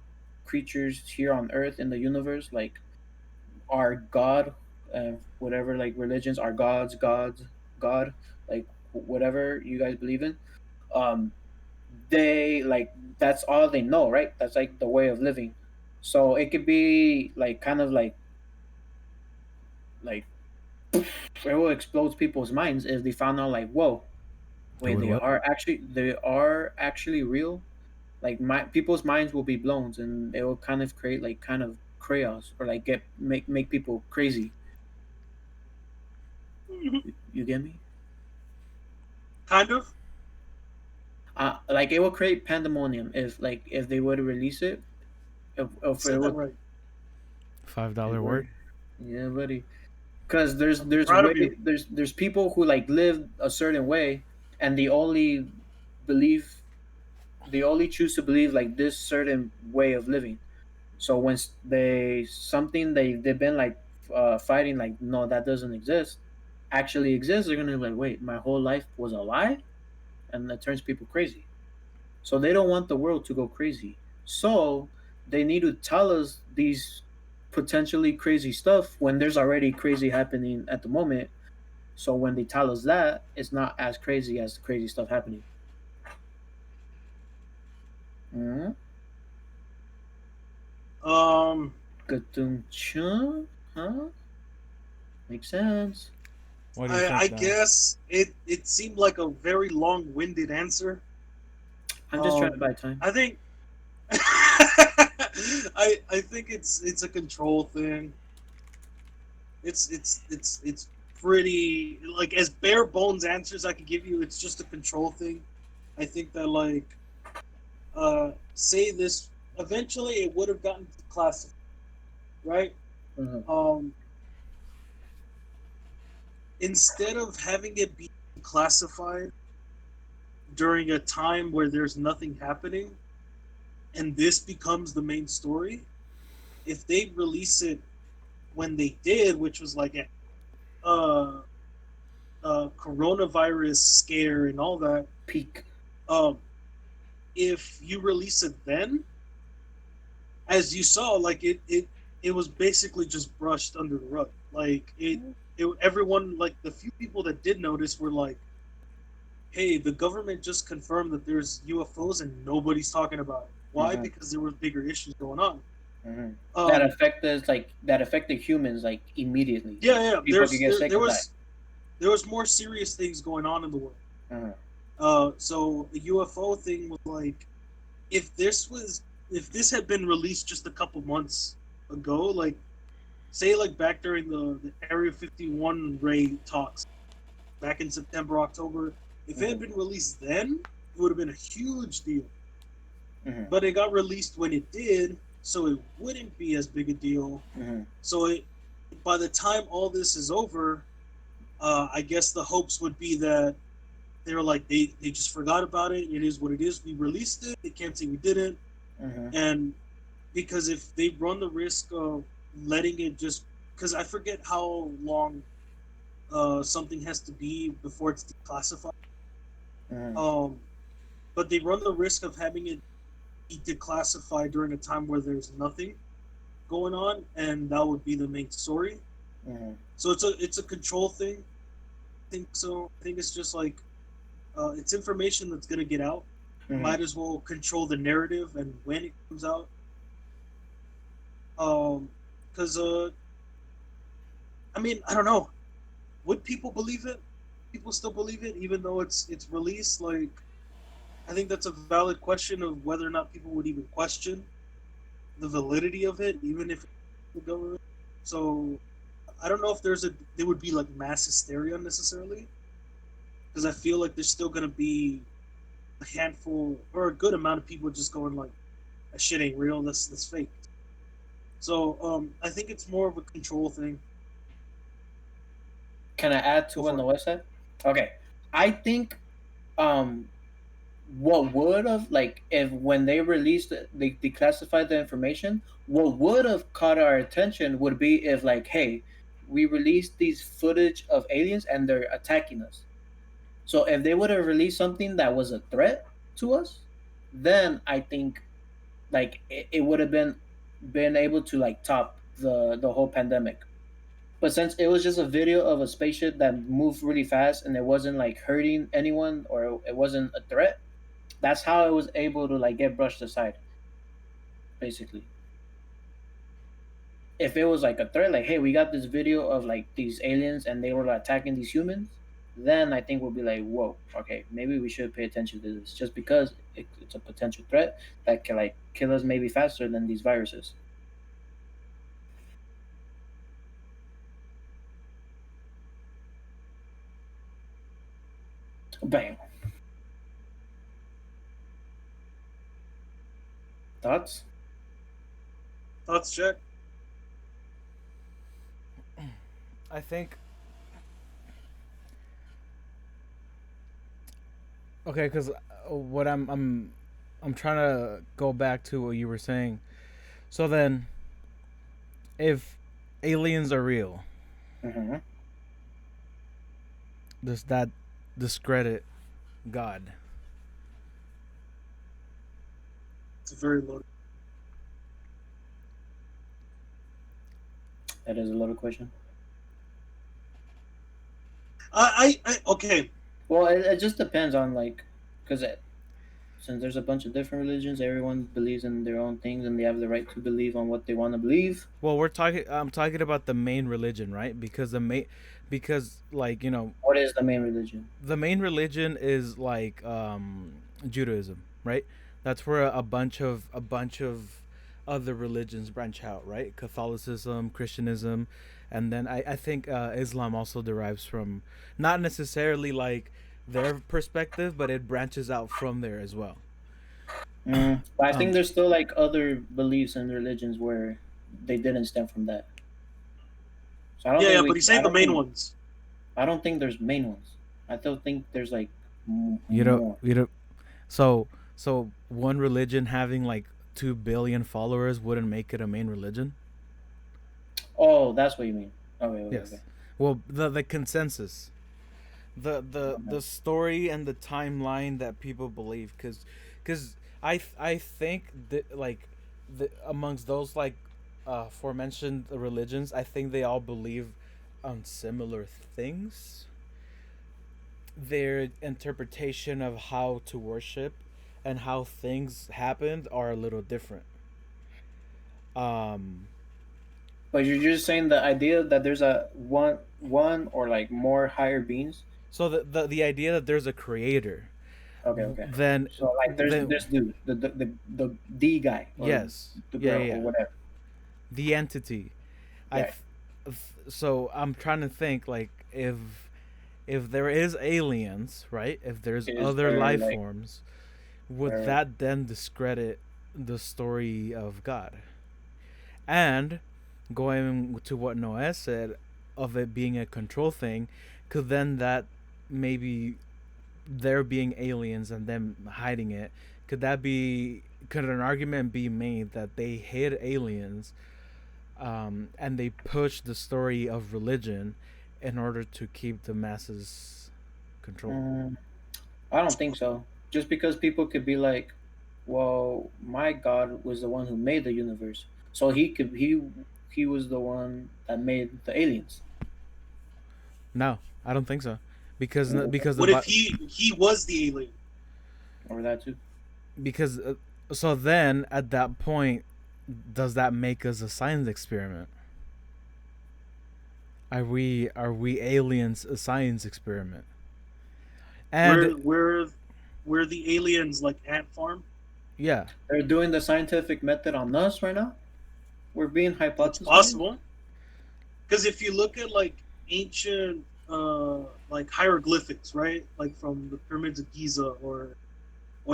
creatures here on Earth in the universe. Like our God, whatever like religions, our gods, God, like whatever you guys believe in. Um, they like that's all they know, right? That's like the way of living. So it could be like kind of like it will explode people's minds if they found out like, whoa, wait, It would what? they are actually real. Like my people's minds will be blown, and it will kind of create like kind of chaos or like make people crazy. You get me? Kind of. Like it will create pandemonium if they were to release it. You If it said that would, right. hey, $5 buddy. word. Yeah, buddy. Because there's I'm there's proud way of you. there's people who like live a certain way, and believe they only choose to believe like this certain way of living. So when they something they've been like fighting like no that doesn't exist actually exists, they're gonna be like wait my whole life was a lie, and that turns people crazy. So they don't want the world to go crazy. So they need to tell us these potentially crazy stuff when there's already crazy happening at the moment. So when they tell us that, it's not as crazy as the crazy stuff happening. Mm-hmm. Um, Huh? Makes sense. What do you I think, Dom? guess it seemed like a very long-winded answer. I'm just trying to buy time. I think I think it's a control thing. It's pretty like as bare bones answers I could give you. It's just a control thing. I think that like say this eventually it would have gotten classified, right? Uh-huh. Um, instead of having it be classified during a time where there's nothing happening, and this becomes the main story, if they release it when they did, which was like a uh, coronavirus scare and all that, Peak. um, if you release it then, as you saw, like it was basically just brushed under the rug. Like everyone, like the few people that did notice were like, "Hey, the government just confirmed that there's UFOs and nobody's talking about it. Why? Uh-huh. Because there were bigger issues going on." Uh-huh. Um, That affected humans like immediately. yeah, yeah. People could get sick There and die. there was more serious things going on in the world. Uh-huh. So the UFO thing was like, if this was if this had been released just a couple months ago, like say like back during the Area 51 raid talks back in September, October, if it had been released then, it would have been a huge deal. Uh-huh. But it got released when it did, so it wouldn't be as big a deal. Uh-huh. So by the time all this is over, I guess the hopes would be that they were like they just forgot about it. It is what it is. We released it. They can't say we didn't. Uh-huh. And because if they run the risk of letting it just because I forget how long something has to be before it's declassified. Uh-huh. But they run the risk of having it be declassified during a time where there's nothing going on, and that would be the main story. Uh-huh. So it's a control thing. I think so. I think it's just like it's information that's gonna get out. Uh-huh. Might as well control the narrative and when it comes out. Because I mean, I don't know. Would people believe it? People still believe it, even though it's released. Like, I think that's a valid question of whether or not people would even question the validity of it, even if the government. So, I don't know if there would be like mass hysteria necessarily, because I feel like there's still gonna be a handful or a good amount of people just going like, "That shit ain't real. That's fake." So, I think it's more of a control thing. Can I add Go to on for the it. website? Okay. I think um what would have like if when they released they declassified the information, what would have caught our attention would be if like, hey, we released these footage of aliens and they're attacking us. So if they would have released something that was a threat to us, then I think like it would have been able to like top the whole pandemic. But since it was just a video of a spaceship that moved really fast and it wasn't like hurting anyone or it wasn't a threat, that's how it was able to like get brushed aside, basically. If it was like a threat, like hey, we got this video of like these aliens and they were like, attacking these humans, then I think we'll be like, whoa, okay, maybe we should pay attention to this, just because it's a potential threat that can like kill us maybe faster than these viruses. Bam. Thoughts? Thoughts, Jack? I think okay, because what I'm trying to go back to what you were saying. So then, if aliens are real, Mm-hmm. does that discredit God? It's a very low. That is a loaded question. Okay. Well, it just depends on like, because since there's a bunch of different religions, everyone believes in their own things, and they have the right to believe on what they want to believe. Well, we're talking. I'm talking about the main religion, right? Because like What is the main religion? the main religion is like Judaism, right? That's where a bunch of other religions branch out, right? Catholicism, Christianism, and then I think Islam also derives from not necessarily like their perspective, but it branches out from there as well. But I think Um, there's still like other beliefs and religions where they didn't stem from that. So I don't Yeah, think yeah, we. but he's saying the main ones. I don't think there's main ones. I still think there's like you know, more. you know, so one religion having like 2 billion followers wouldn't make it a main religion. Oh, that's what you mean. Okay, okay, okay. Yes. Well, the consensus, Okay. the story and the timeline that people believe, because I think that like amongst those like aforementioned religions, I think they all believe on similar things. Their interpretation of how to worship and how things happened are a little different. Um, But you're just saying the idea that there's a one or like more higher beings. so the idea that there's a creator, Okay, okay. then So like there's then this dude, the D guy or yes, the yeah, girl yeah, or yeah. whatever. The entity. I Yeah, th- so I'm trying to think like if there is aliens, right? If there's is other there life like forms, would right? that then discredit the story of God? And going to what Noah said of it being a control thing, could then that maybe there being aliens and them hiding it, could an argument be made that they hid aliens and they pushed the story of religion in order to keep the masses controlled? Mm, I don't think so. Just because people could be like, well, my God was the one who made the universe, so he was the one that made the aliens No, I don't think so, because or because the What if he was the alien? that too. because so then at that point, does that make us a science experiment? Are we aliens a science experiment? And Where the aliens like ant farm? yeah, They're doing the scientific method on us right now. We're being It's hypothesized. possible. Because if you look at like ancient like hieroglyphics, right? Like from the pyramids of Giza or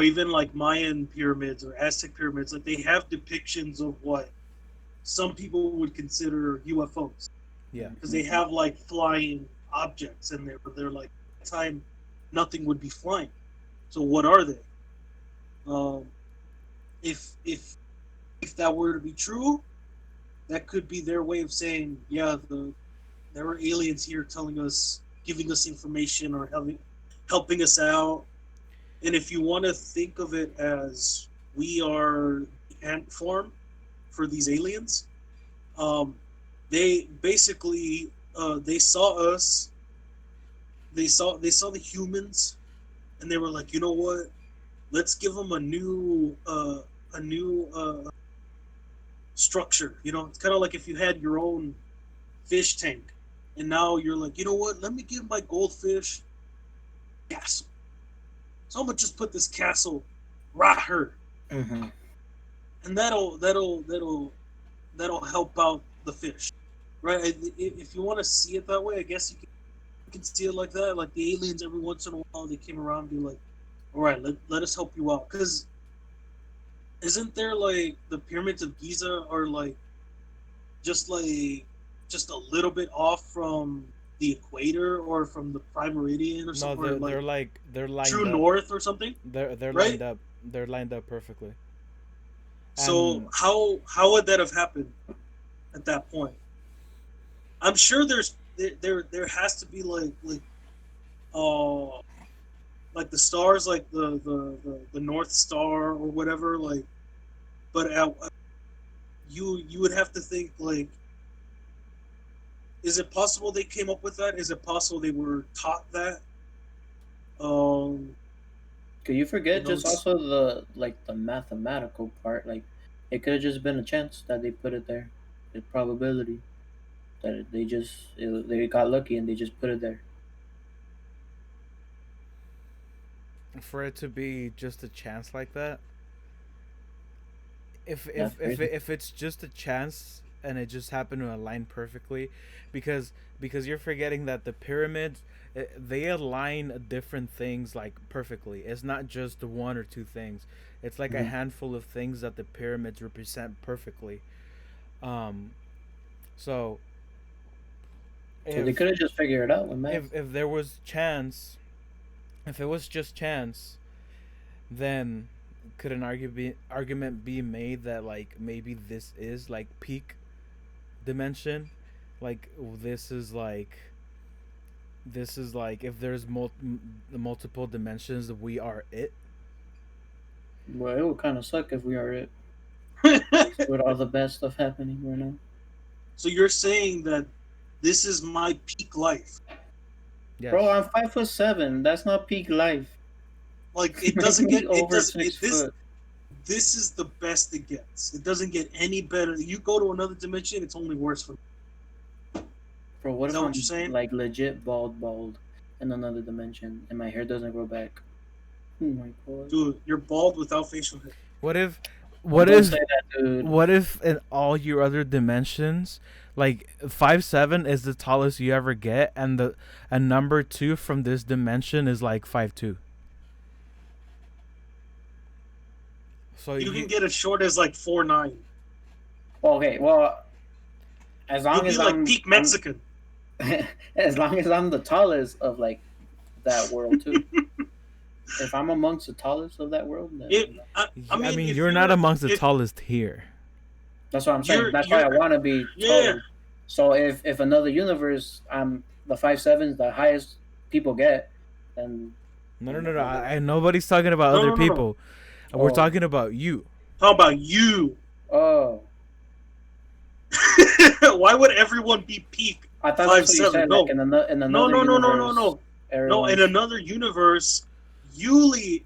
even like Mayan pyramids or Aztec pyramids, like they have depictions of what some people would consider UFOs yeah. because they have like flying objects in there, but they're like at the time nothing would be flying. So what are they? Um, if if if that were to be true, that could be their way of saying, yeah, there were aliens here telling us, giving us information or helping us out. And if you want to think of it as we are the ant farm for these aliens, um, they basically they saw us, they saw the humans, and they were like, you know what? Let's give them a new structure. You know, it's kind of like if you had your own fish tank, and now you're like, you know what? Let me give my goldfish castle. So I'm gonna just put this castle right here, Mm-hmm. and that'll help out the fish, right? If you want to see it that way, I guess you can see it like that. Like the aliens, every once in a while, they came around and be like, "All right, let us help you out." Because isn't there like the pyramids of Giza are just like just a little bit off from the equator or from the prime meridian or No, something, or like they're lined true up. north or something, They're right? lined up. They're lined up perfectly. So And how would that have happened at that point? I'm sure there has to be uh like the stars, like the North Star or whatever, like. But you would have to think like, is it possible they came up with that? Is it possible they were taught that? Um, Could you you forget know, just also the mathematical part? Like, it could have just been a chance that they put it there, the probability that they got lucky and they just put it there. for it to be just a chance like that, That's crazy. if it's just a chance and it just happened to align perfectly, because you're forgetting that the pyramids, they align different things like perfectly. It's not just one or two things. It's like a Mm-hmm. handful of things that the pyramids represent perfectly. Um, so So they if could have just figured it out with math. if there was chance, if it was just chance, then could an argument be made that like maybe this is like peak dimension, like this is like if there's multiple dimensions, we are it. Well, it would kind of suck if we are it with all the bad stuff happening right now. so you're saying that this is my peak life? Yes. Bro, I'm 5'7". That's not peak life. Like it Make doesn't me get it over does six it this foot. this is the best it gets. It doesn't get any better. You go to another dimension, it's only worse for me. Bro, what Is if that what you're I'm saying? like legit bald in another dimension and my hair doesn't grow back? Oh my god. Dude, you're bald without facial hair. What if what Don't say if that, dude. what if in all your other dimensions, like 5'7" is the tallest you ever get, and the and number two from this dimension is like 5'2"? So You can you get as short as like 4'9". Okay, well, as You'll long be as like I'm, peak Mexican. as long as I'm the tallest of like that world too. If I'm amongst the tallest of that world, then I I mean, mean, if you're not amongst the if tallest here. that's what I'm saying. That's why I you're want to be yeah. taller. So if another universe, I'm the 5'7", the highest people get, then No, no, I'm no, no. gonna be that. Nobody's talking about No, other no, no, no. people. We're Oh, talking about you. How about you? oh, Why would everyone be peak I thought five that's what you seven? said. Like No, in no, another no, no, no, no, universe, no, no. In everyone's another universe, Yuli,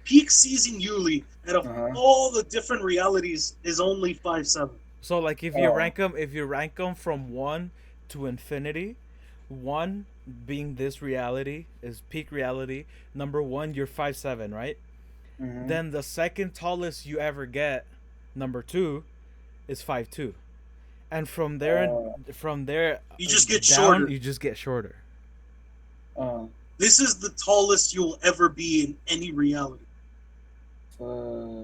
peak season Yuli, out of uh huh. all the different realities, is only 5'7". So like Oh, if you rank them from 1 to infinity, 1 being this reality is peak reality. Number 1, you're 5'7", right? mm-hmm. Then the second tallest you ever get, number 2, is 5'2". And Oh, from there You just get down, shorter. you just get shorter. oh, This is the tallest you'll ever be in any reality. uh,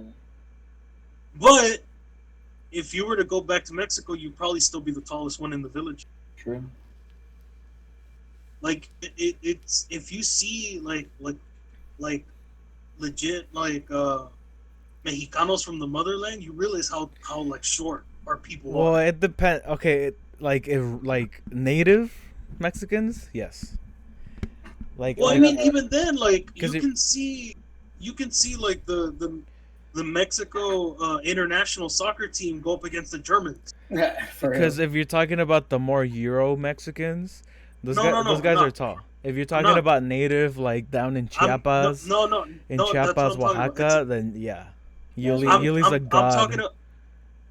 But if you were to go back to Mexico, you'd probably still be the tallest one in the village. true. Like it's if you see like legit Mexicanos from the motherland, you realize how like short our people Well, are. it depends. Okay, like if like native Mexicans, yes. Well, I Like mean, even then, like because you can see like the Mexico international soccer team go up against the Germans. for because real. if you're talking about the more Euro Mexicans, No, no, those no, I'm guys are not. tall. If you're I'm talking not. about native, like down in I'm no, Chiapas, no, no, no. That's what I'm talking about. Oaxaca, then yeah, That's what Yuli's a I'm god.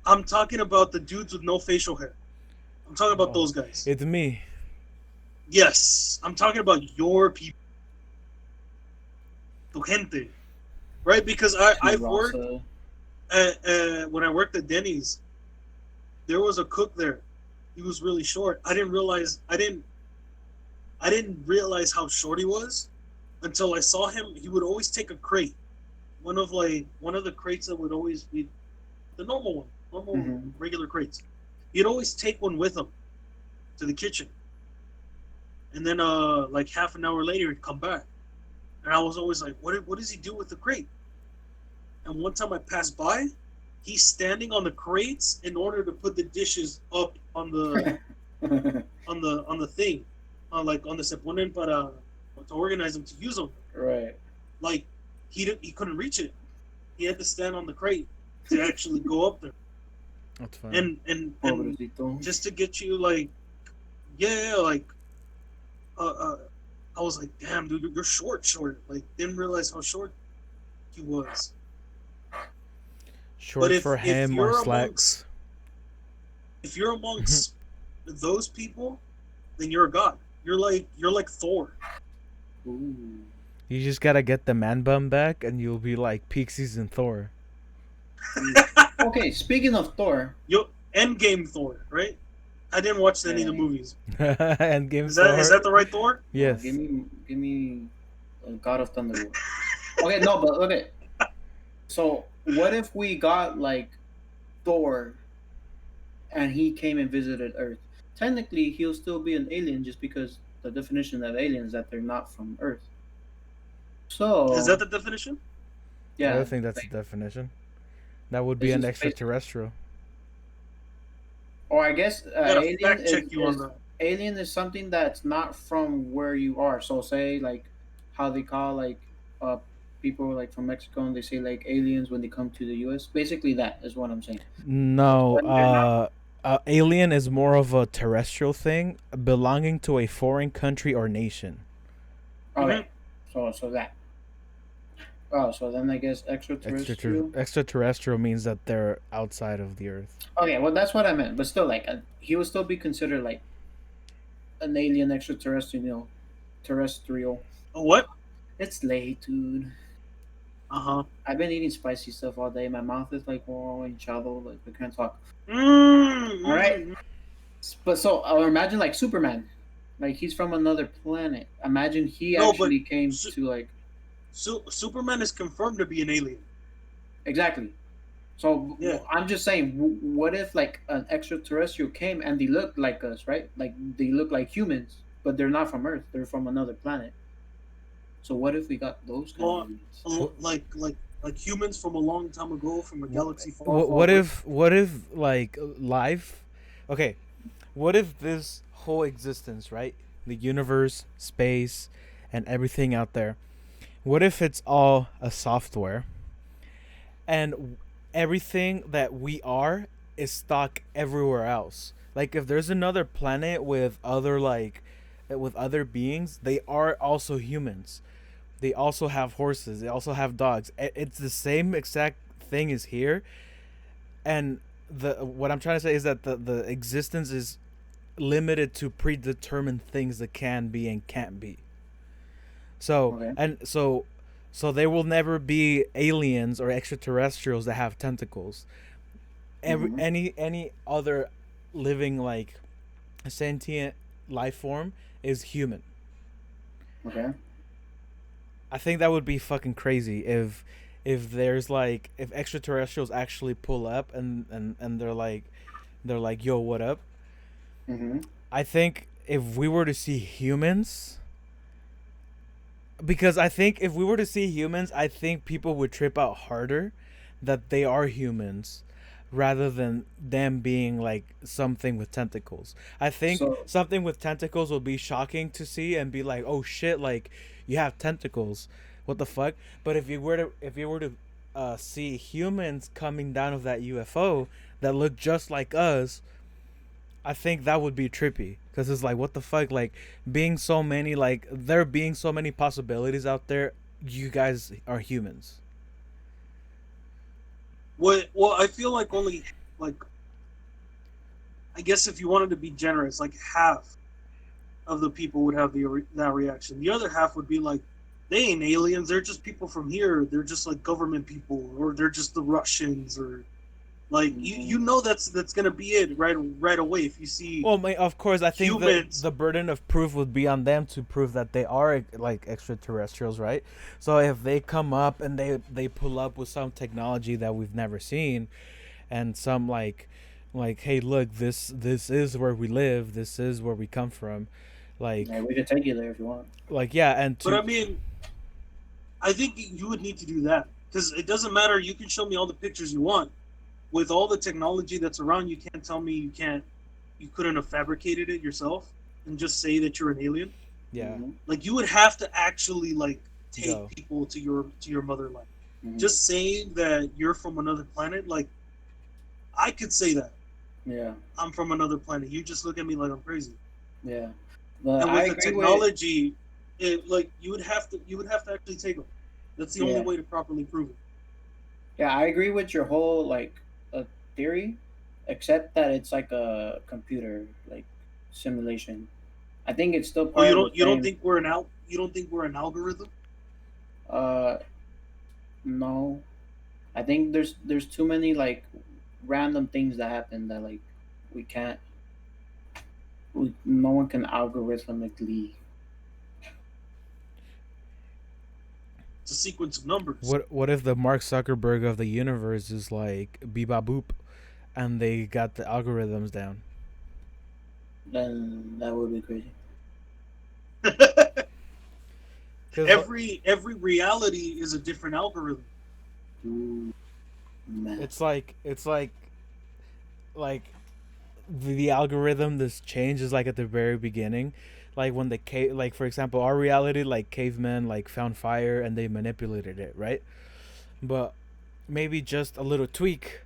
I'm talking about the dudes with no facial hair. I'm talking about Oh, those guys. it's me. Yes, I'm talking about your people. tu gente, right? Because I've worked Raza. when I worked at Denny's, there was a cook there. He was really short. I didn't realize how short he was until I saw him. He would always take a crate, one of the crates that would always be the normal one, regular crates. He'd always take one with him to the kitchen, and then like half an hour later he'd come back, and I was always like, what does he do with the crate? And one time I passed by, he's standing on the crates in order to put the dishes up on the on the thing, like on the se ponen para to organize them to use them. Right. Like he couldn't reach it. He had to stand on the crate to actually go up there. That's funny. And Pobrecito. just to get you like, yeah, like, I was like, damn, dude, you're short. Like, didn't realize how short he was. Short for him or slacks. If you're amongst those people, then you're a god. You're like Thor. Ooh. You just gotta get the man bun back, and you'll be like peak season Thor. Okay, speaking of Thor, Yo, Endgame Thor, right? I didn't watch any of the movies. Endgame Is Thor. that the right Thor? Yes. give me God of Thunder. Okay, no, but okay. So what if we got like Thor, and he came and visited Earth? Technically, he'll still be an alien, just because the definition of aliens is that they're not from Earth. So Is that the definition? yeah, I think that's the definition. That would be This an is extraterrestrial. or I guess I gotta alien fact check you on is that. alien is something that's not from where you are. So say like how they call like people like from Mexico, and they say like aliens when they come to the U.S. Basically, that is what I'm saying. No, alien is more of a terrestrial thing belonging to a foreign country or nation. Okay, so that. Oh, so then I guess extraterrestrial. Extraterrestrial means that they're outside of the Earth. Okay, well that's what I meant, but still, like he would still be considered like an alien extraterrestrial. Terrestrial. What? It's late, dude. I've been eating spicy stuff all day. My mouth is like hinchado, like I can't talk. All right, but so imagine like Superman, like he's from another planet. Imagine he actually came to like. Superman is confirmed to be an alien. Exactly. So yeah. I'm just saying, what if like an extraterrestrial came and they look like us, right? Like they look like humans, but they're not from Earth. They're from another planet. So what if we got those kind of aliens? Like humans from a long time ago, from a galaxy far, what if like life? Okay, what if this whole existence, right? The universe, space, and everything out there. What if it's all a software, and everything that we are is stock everywhere else? Like if there's another planet with other beings, they are also humans. They also have horses. They also have dogs. It's the same exact thing as here. And what I'm trying to say is that the existence is limited to predetermined things that can be and can't be. So Okay. and so there will never be aliens or extraterrestrials that have tentacles. Any other living like sentient life form is human. Okay. I think that would be fucking crazy if there's like if extraterrestrials actually pull up and they're like yo, what up? I think if we were to see humans, because I think if we were to see humans, I think people would trip out harder that they are humans rather than them being like something with tentacles. I think something with tentacles will be shocking to see and be like, oh shit, like you have tentacles, what the fuck? But if you were to see humans coming down of that UFO that look just like us, I think that would be trippy, because it's like, what the fuck, like being so many, like there being so many possibilities out there, you guys are humans. Well, I feel like only like, I guess if you wanted to be generous, like half of the people would have that reaction. The other half would be like, they ain't aliens. They're just people from here. They're just like government people, or they're just the Russians, or like you know that's gonna be it right away if you see. Well, of course, I think humans. the burden of proof would be on them to prove that they are like extraterrestrials, right? So if they come up and they pull up with some technology that we've never seen, and some like hey, look, this is where we live, this is where we come from, like Yeah, we could take you there if you want. like yeah, and But I mean, I think you would need to do that because it doesn't matter. You can show me all the pictures you want. With all the technology that's around, you can't tell me you couldn't have fabricated it yourself and just say that you're an alien. yeah, Mhm. Like you would have to actually like take Go. people to your motherland. Mhm. Just saying that you're from another planet, like I could say that Yeah, I'm from another planet. You just look at me like I'm crazy. yeah. But And I with the agree technology, like you would have to actually take them. That's the only Yeah. way to properly prove it. Yeah, I agree with your whole like theory, except that it's like a computer like simulation. I think it's still Oh, part of the you don't same. think you don't think we're an algorithm? Uh, no, I think there's too many like random things that happen that like we can't. No one can algorithmically. It's a sequence of numbers. what if the Mark Zuckerberg of the universe is like Bebop Boop, and they got the algorithms down? Then that would be crazy. every reality is a different algorithm. Ooh, man. it's like the algorithm, this change is like at the very beginning, like when the cave, like for example our reality, like cavemen like found fire and they manipulated it, right? But maybe just a little tweak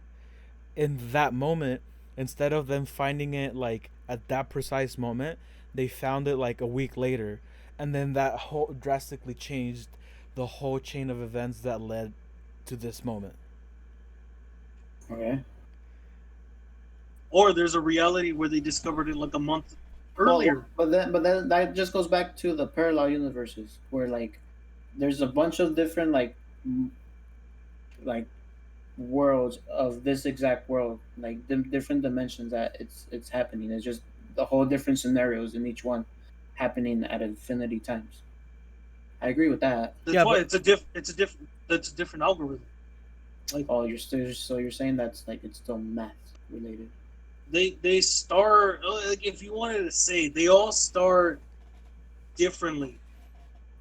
in that moment, instead of them finding it like at that precise moment, they found it like a week later, and then that whole drastically changed the whole chain of events that led to this moment. Okay. Or there's a reality where they discovered it like a month earlier. But then that just goes back to the parallel universes where like there's a bunch of different like worlds of this exact world, like different dimensions that it's happening. It's just the whole different scenarios in each one happening at infinity times. I agree with that. That's Yeah, why but- it's a different algorithm. Like Oh, you're still so you're saying that's like it's still math related. they start like if you wanted to say they all start differently,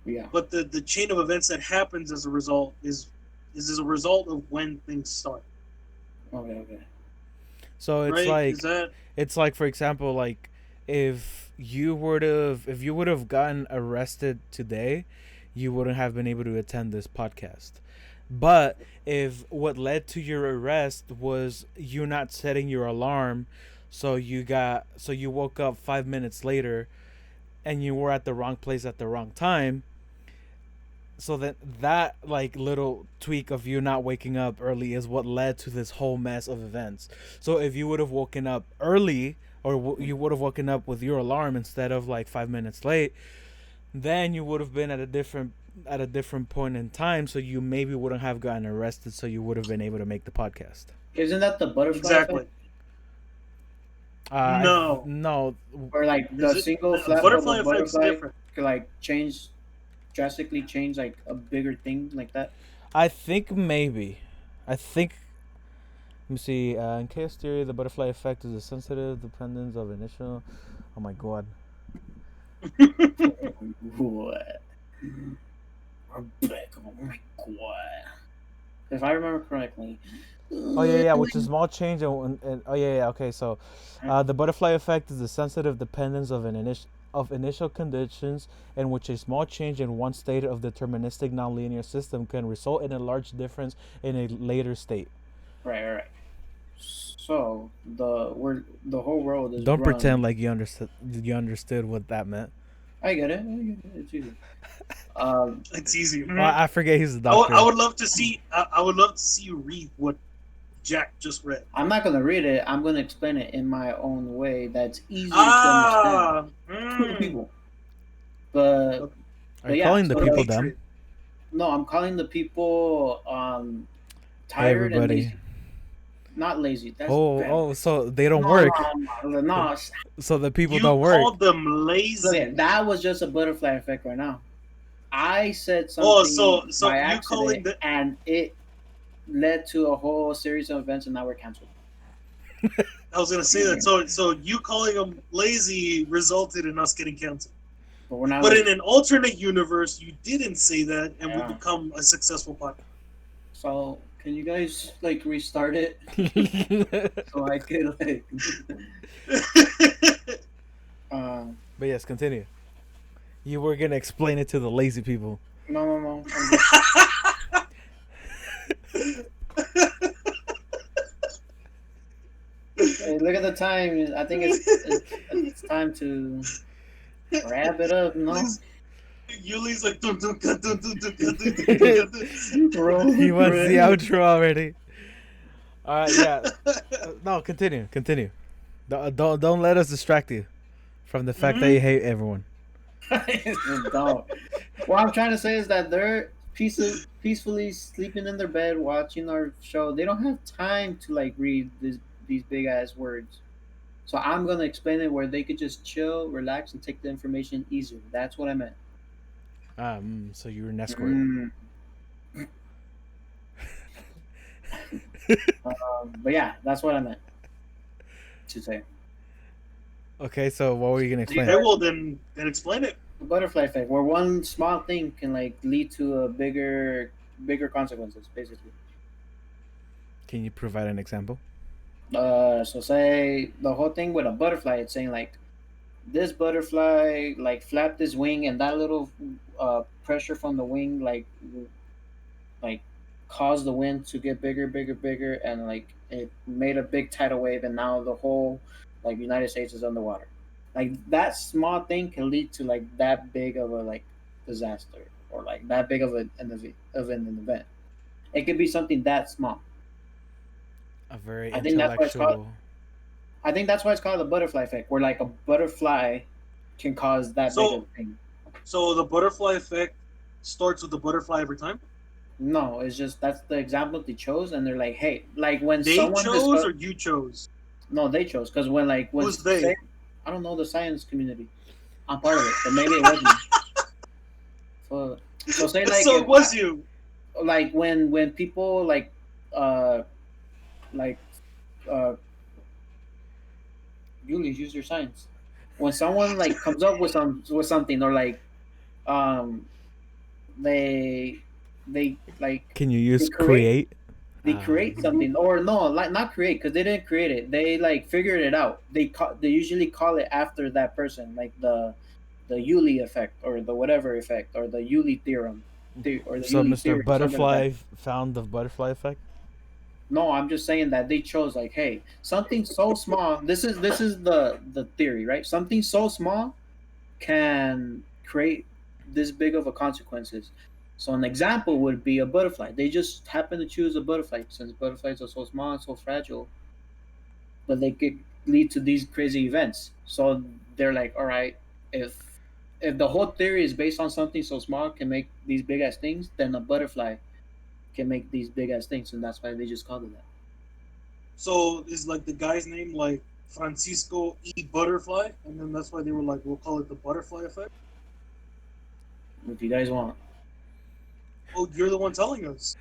Yeah. but the chain of events that happens as a result is as a result of when things start. Okay. So it's Right? like Is that it's like, for example, like if you would have gotten arrested today, you wouldn't have been able to attend this podcast. But if what led to your arrest was you not setting your alarm, so you woke up 5 minutes later and you were at the wrong place at the wrong time, so that like little tweak of you not waking up early is what led to this whole mess of events. So if you would have woken up early, or you would have woken up with your alarm instead of like 5 minutes late, then you would have been at a different point in time, so you maybe wouldn't have gotten arrested, so you would have been able to make the podcast. Isn't that the butterfly exactly? effect? No. No. Where like the single flap of butterfly a effect's butterfly different. could like drastically change like a bigger thing like that? I think maybe. Let me see. In chaos theory, the butterfly effect is a sensitive dependence of initial. Oh my god. What? We're back. Oh my god. If I remember correctly. Oh yeah, which is small change and oh yeah. Okay, so the butterfly effect is the sensitive dependence of initial conditions in which a small change in one state of deterministic nonlinear system can result in a large difference in a later state. Right. So the whole world is. Don't run. pretend like you understood what that meant. I get it. It's easy. It's easy. Well, I forget he's a doctor. I would love to see. I would love to see you read what Jack just read. I'm not gonna read it. I'm gonna explain it in my own way. That's easier to Ah, understand to the people. But Are you yeah, calling the so people like- dumb? No, I'm calling the people Hey, tired and everybody. lazy. Not lazy. That's bad. Oh, so they don't No, work. no. So the people You don't work. called them Look, lazy. that was just a butterfly effect right now. I said Oh, something so by you calling accident, the and it led to a whole series of events, and now we're canceled. I was gonna say that. So you calling them lazy resulted in us getting canceled. But we're not. But lazy. in an alternate universe, you didn't say that, and Yeah. we become a successful podcast. So can you guys like restart it so I could like? But yes, continue. You were gonna explain it to the lazy people. No. Hey, look at the time. I think it's time to wrap it up. No. Yuli's like dun, dun, dun, dun, dun, dun, dun, dun, dun, Bro, He wants the outro already. All right, yeah. No, continue. Don't let us distract you from the fact that you hate everyone. Dog. What I'm trying to say is that they're peacefully sleeping in their bed watching our show. They don't have time to like read these big ass words. So I'm gonna explain it where they could just chill, relax, and take the information easier. That's what I meant. So you're an escort. But yeah, that's what I meant to say. Okay, so what were you gonna explain? Okay, well then explain it. The butterfly effect, where one small thing can like lead to a bigger consequences, basically. Can you provide an example? So say the whole thing with a butterfly, it's saying like this butterfly like flapped his wing, and that little pressure from the wing like caused the wind to get bigger, and like it made a big tidal wave, and now the whole like United States is underwater. Like that small thing can lead to like that big of a like disaster, or like that big of an event. It could be something that small. A very I think that's why it's called. intellectual. I think that's why it's called the butterfly effect, where like a butterfly can cause that big of a thing. So the butterfly effect starts with the butterfly every time. No, it's just that's the example they chose, and they're like, hey, like when They someone chose or you chose? no, they chose because when Who's they? I don't know the science community. I'm part of it, but maybe it wasn't. So say like So it was you. Like when people like like Julie, use your science. When someone like comes up with something, or like they like Can you use they create create? something, or no, like not create, because they didn't create it. They like figured it out. They usually call it after that person, like the Euler effect, or the whatever effect, or the Euler theorem, or the So Euler Mr. theory, something like Butterfly that. found the butterfly effect. No, I'm just saying that they chose like, hey, something so small. This is the theory, right? Something so small can create this big of a consequences. So an example would be a butterfly. They just happen to choose a butterfly since butterflies are so small and so fragile, but they could lead to these crazy events. So they're like, all right, if the whole theory is based on something so small can make these big ass things, then a butterfly can make these big ass things, and that's why they just called it that. So is like the guy's name like Francisco E. Butterfly, and then that's why they were like, we'll call it the butterfly effect. If you guys want, Oh, you're the one telling us.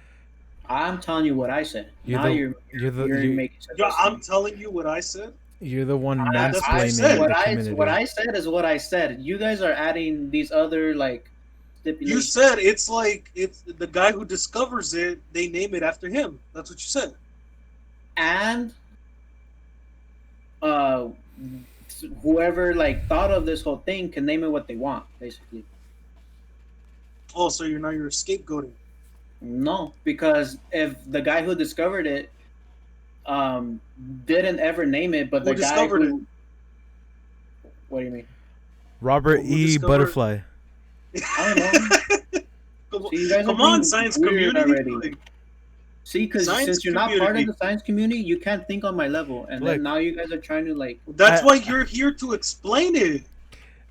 I'm telling you what I said. You're Now the- you're making Yeah, suggestions. I'm telling you what I said. You're the one That's what I mansplaining said. the community. What I said is what I said. You guys are adding these other like You stipulations. said it's like it's the guy who discovers it. They name it after him. That's what you said. And uh, whoever like thought of this whole thing can name it what they want, basically. Oh, so you're scapegoating. No, because if the guy who discovered it didn't ever name it, but Who the guy discovered who what do you mean? Robert Who E. discovered- Butterfly. I don't know. See, you guys Come are on, being science weird community. already. See, because Science since you're not part of community. the science community, you can't think on my level, and Look. then now you guys are trying to like. That's I- why you're here to explain it.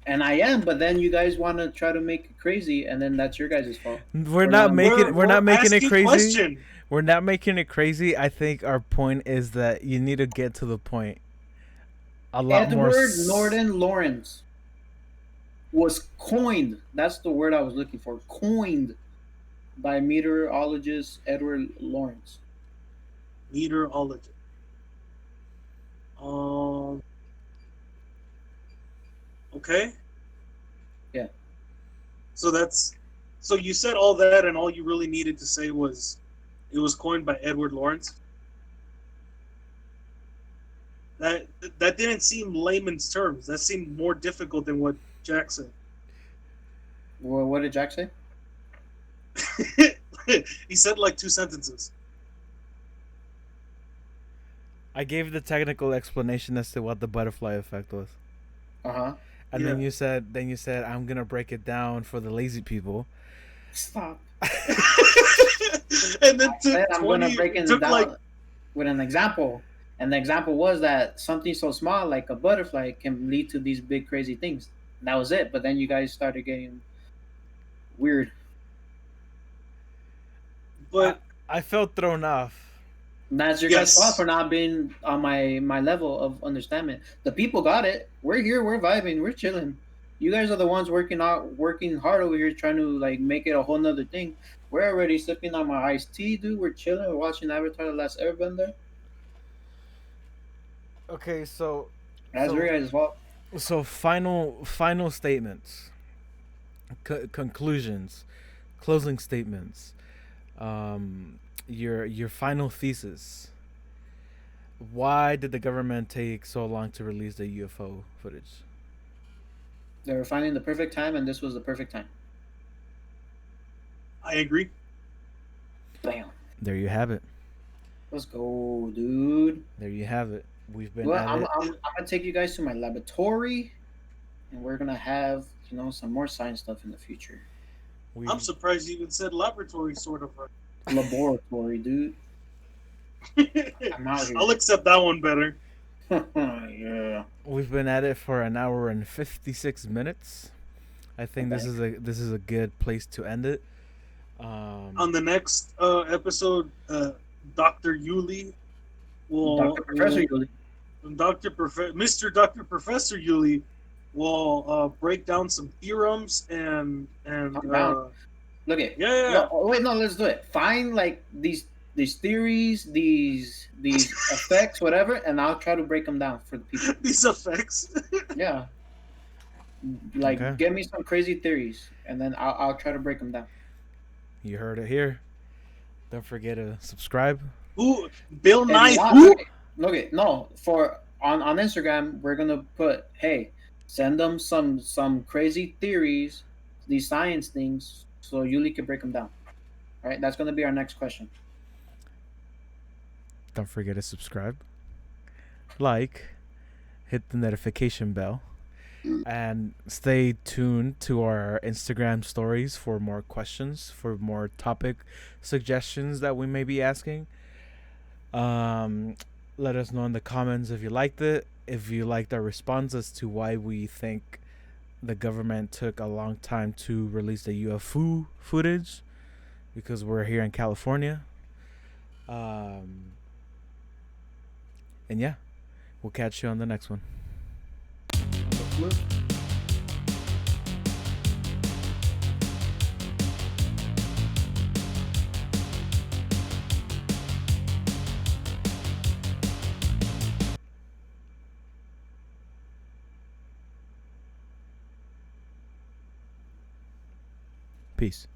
And I am, but then you guys want to try to make it crazy, and then that's your guys' fault. We're For not not- making we're not making it asking crazy. question. We're not making it crazy. I think our point is that you need to get to the point. A lot more. Edward Norton Lawrence was coined. That's the word I was looking for. Coined by meteorologist Edward Lawrence. Meteorologist. Okay. Yeah. So you said all that, and all you really needed to say was it was coined by Edward Lawrence. That didn't seem layman's terms. That seemed more difficult than what Jack said. Well, what did Jack say? He said like 2 sentences. I gave the technical explanation as to what the butterfly effect was. Uh-huh. And Yeah. then you said I'm gonna break it down for the lazy people. Stop. And then Then I'm going to 20 break it took down like with an example. And the example was that something so small like a butterfly can lead to these big crazy things. And that was it. But then you guys started getting weird. but I felt thrown off. And that's your Yes. guys' fault for not being on my level of understanding. The people got it. We're here. We're vibing. We're chilling. You guys are the ones working hard over here, trying to like make it a whole nother thing. We're already sipping on my iced tea, dude. We're chilling. We're watching Avatar: The Last Airbender. Okay, so That's your guys' fault. so final statements, conclusions, closing statements. Your final thesis. Why did the government take so long to release the UFO footage? They were finding the perfect time, and this was the perfect time. I agree. Bam. There you have it. Let's go, dude. There you have it. We've been Well, at I'm it. gonna take you guys to my laboratory, and we're gonna have some more science stuff in the future. I'm surprised you even said laboratory, sort of. Laboratory, dude. I'm out here. I'll accept that one better. Yeah. We've been at it for an hour and 56 minutes. I think this is a good place to end it. On the next episode, Dr. Yuli will Dr. Professor Yuli. Mr. Dr. Professor Yuli will break down some theorems and I'm down. Look it. yeah. No, wait, no, let's do it. Find like these theories, these effects, whatever, and I'll try to break them down for the people. These effects. Yeah. Like, Okay. give me some crazy theories, and then I'll try to break them down. You heard it here. Don't forget to subscribe. Who? Bill If Nye? you want, Who? look it. No, for on Instagram, we're gonna put, hey, send them some crazy theories, these science things, so Yuli can break them down. All right, that's gonna be our next question. Don't forget to subscribe, like, hit the notification bell, and stay tuned to our Instagram stories for more questions, for more topic suggestions that we may be asking. Let us know in the comments if you liked it, if you liked our response as to why we think the government took a long time to release the UFO footage, because we're here in California. And yeah, we'll catch you on the next one. Peace.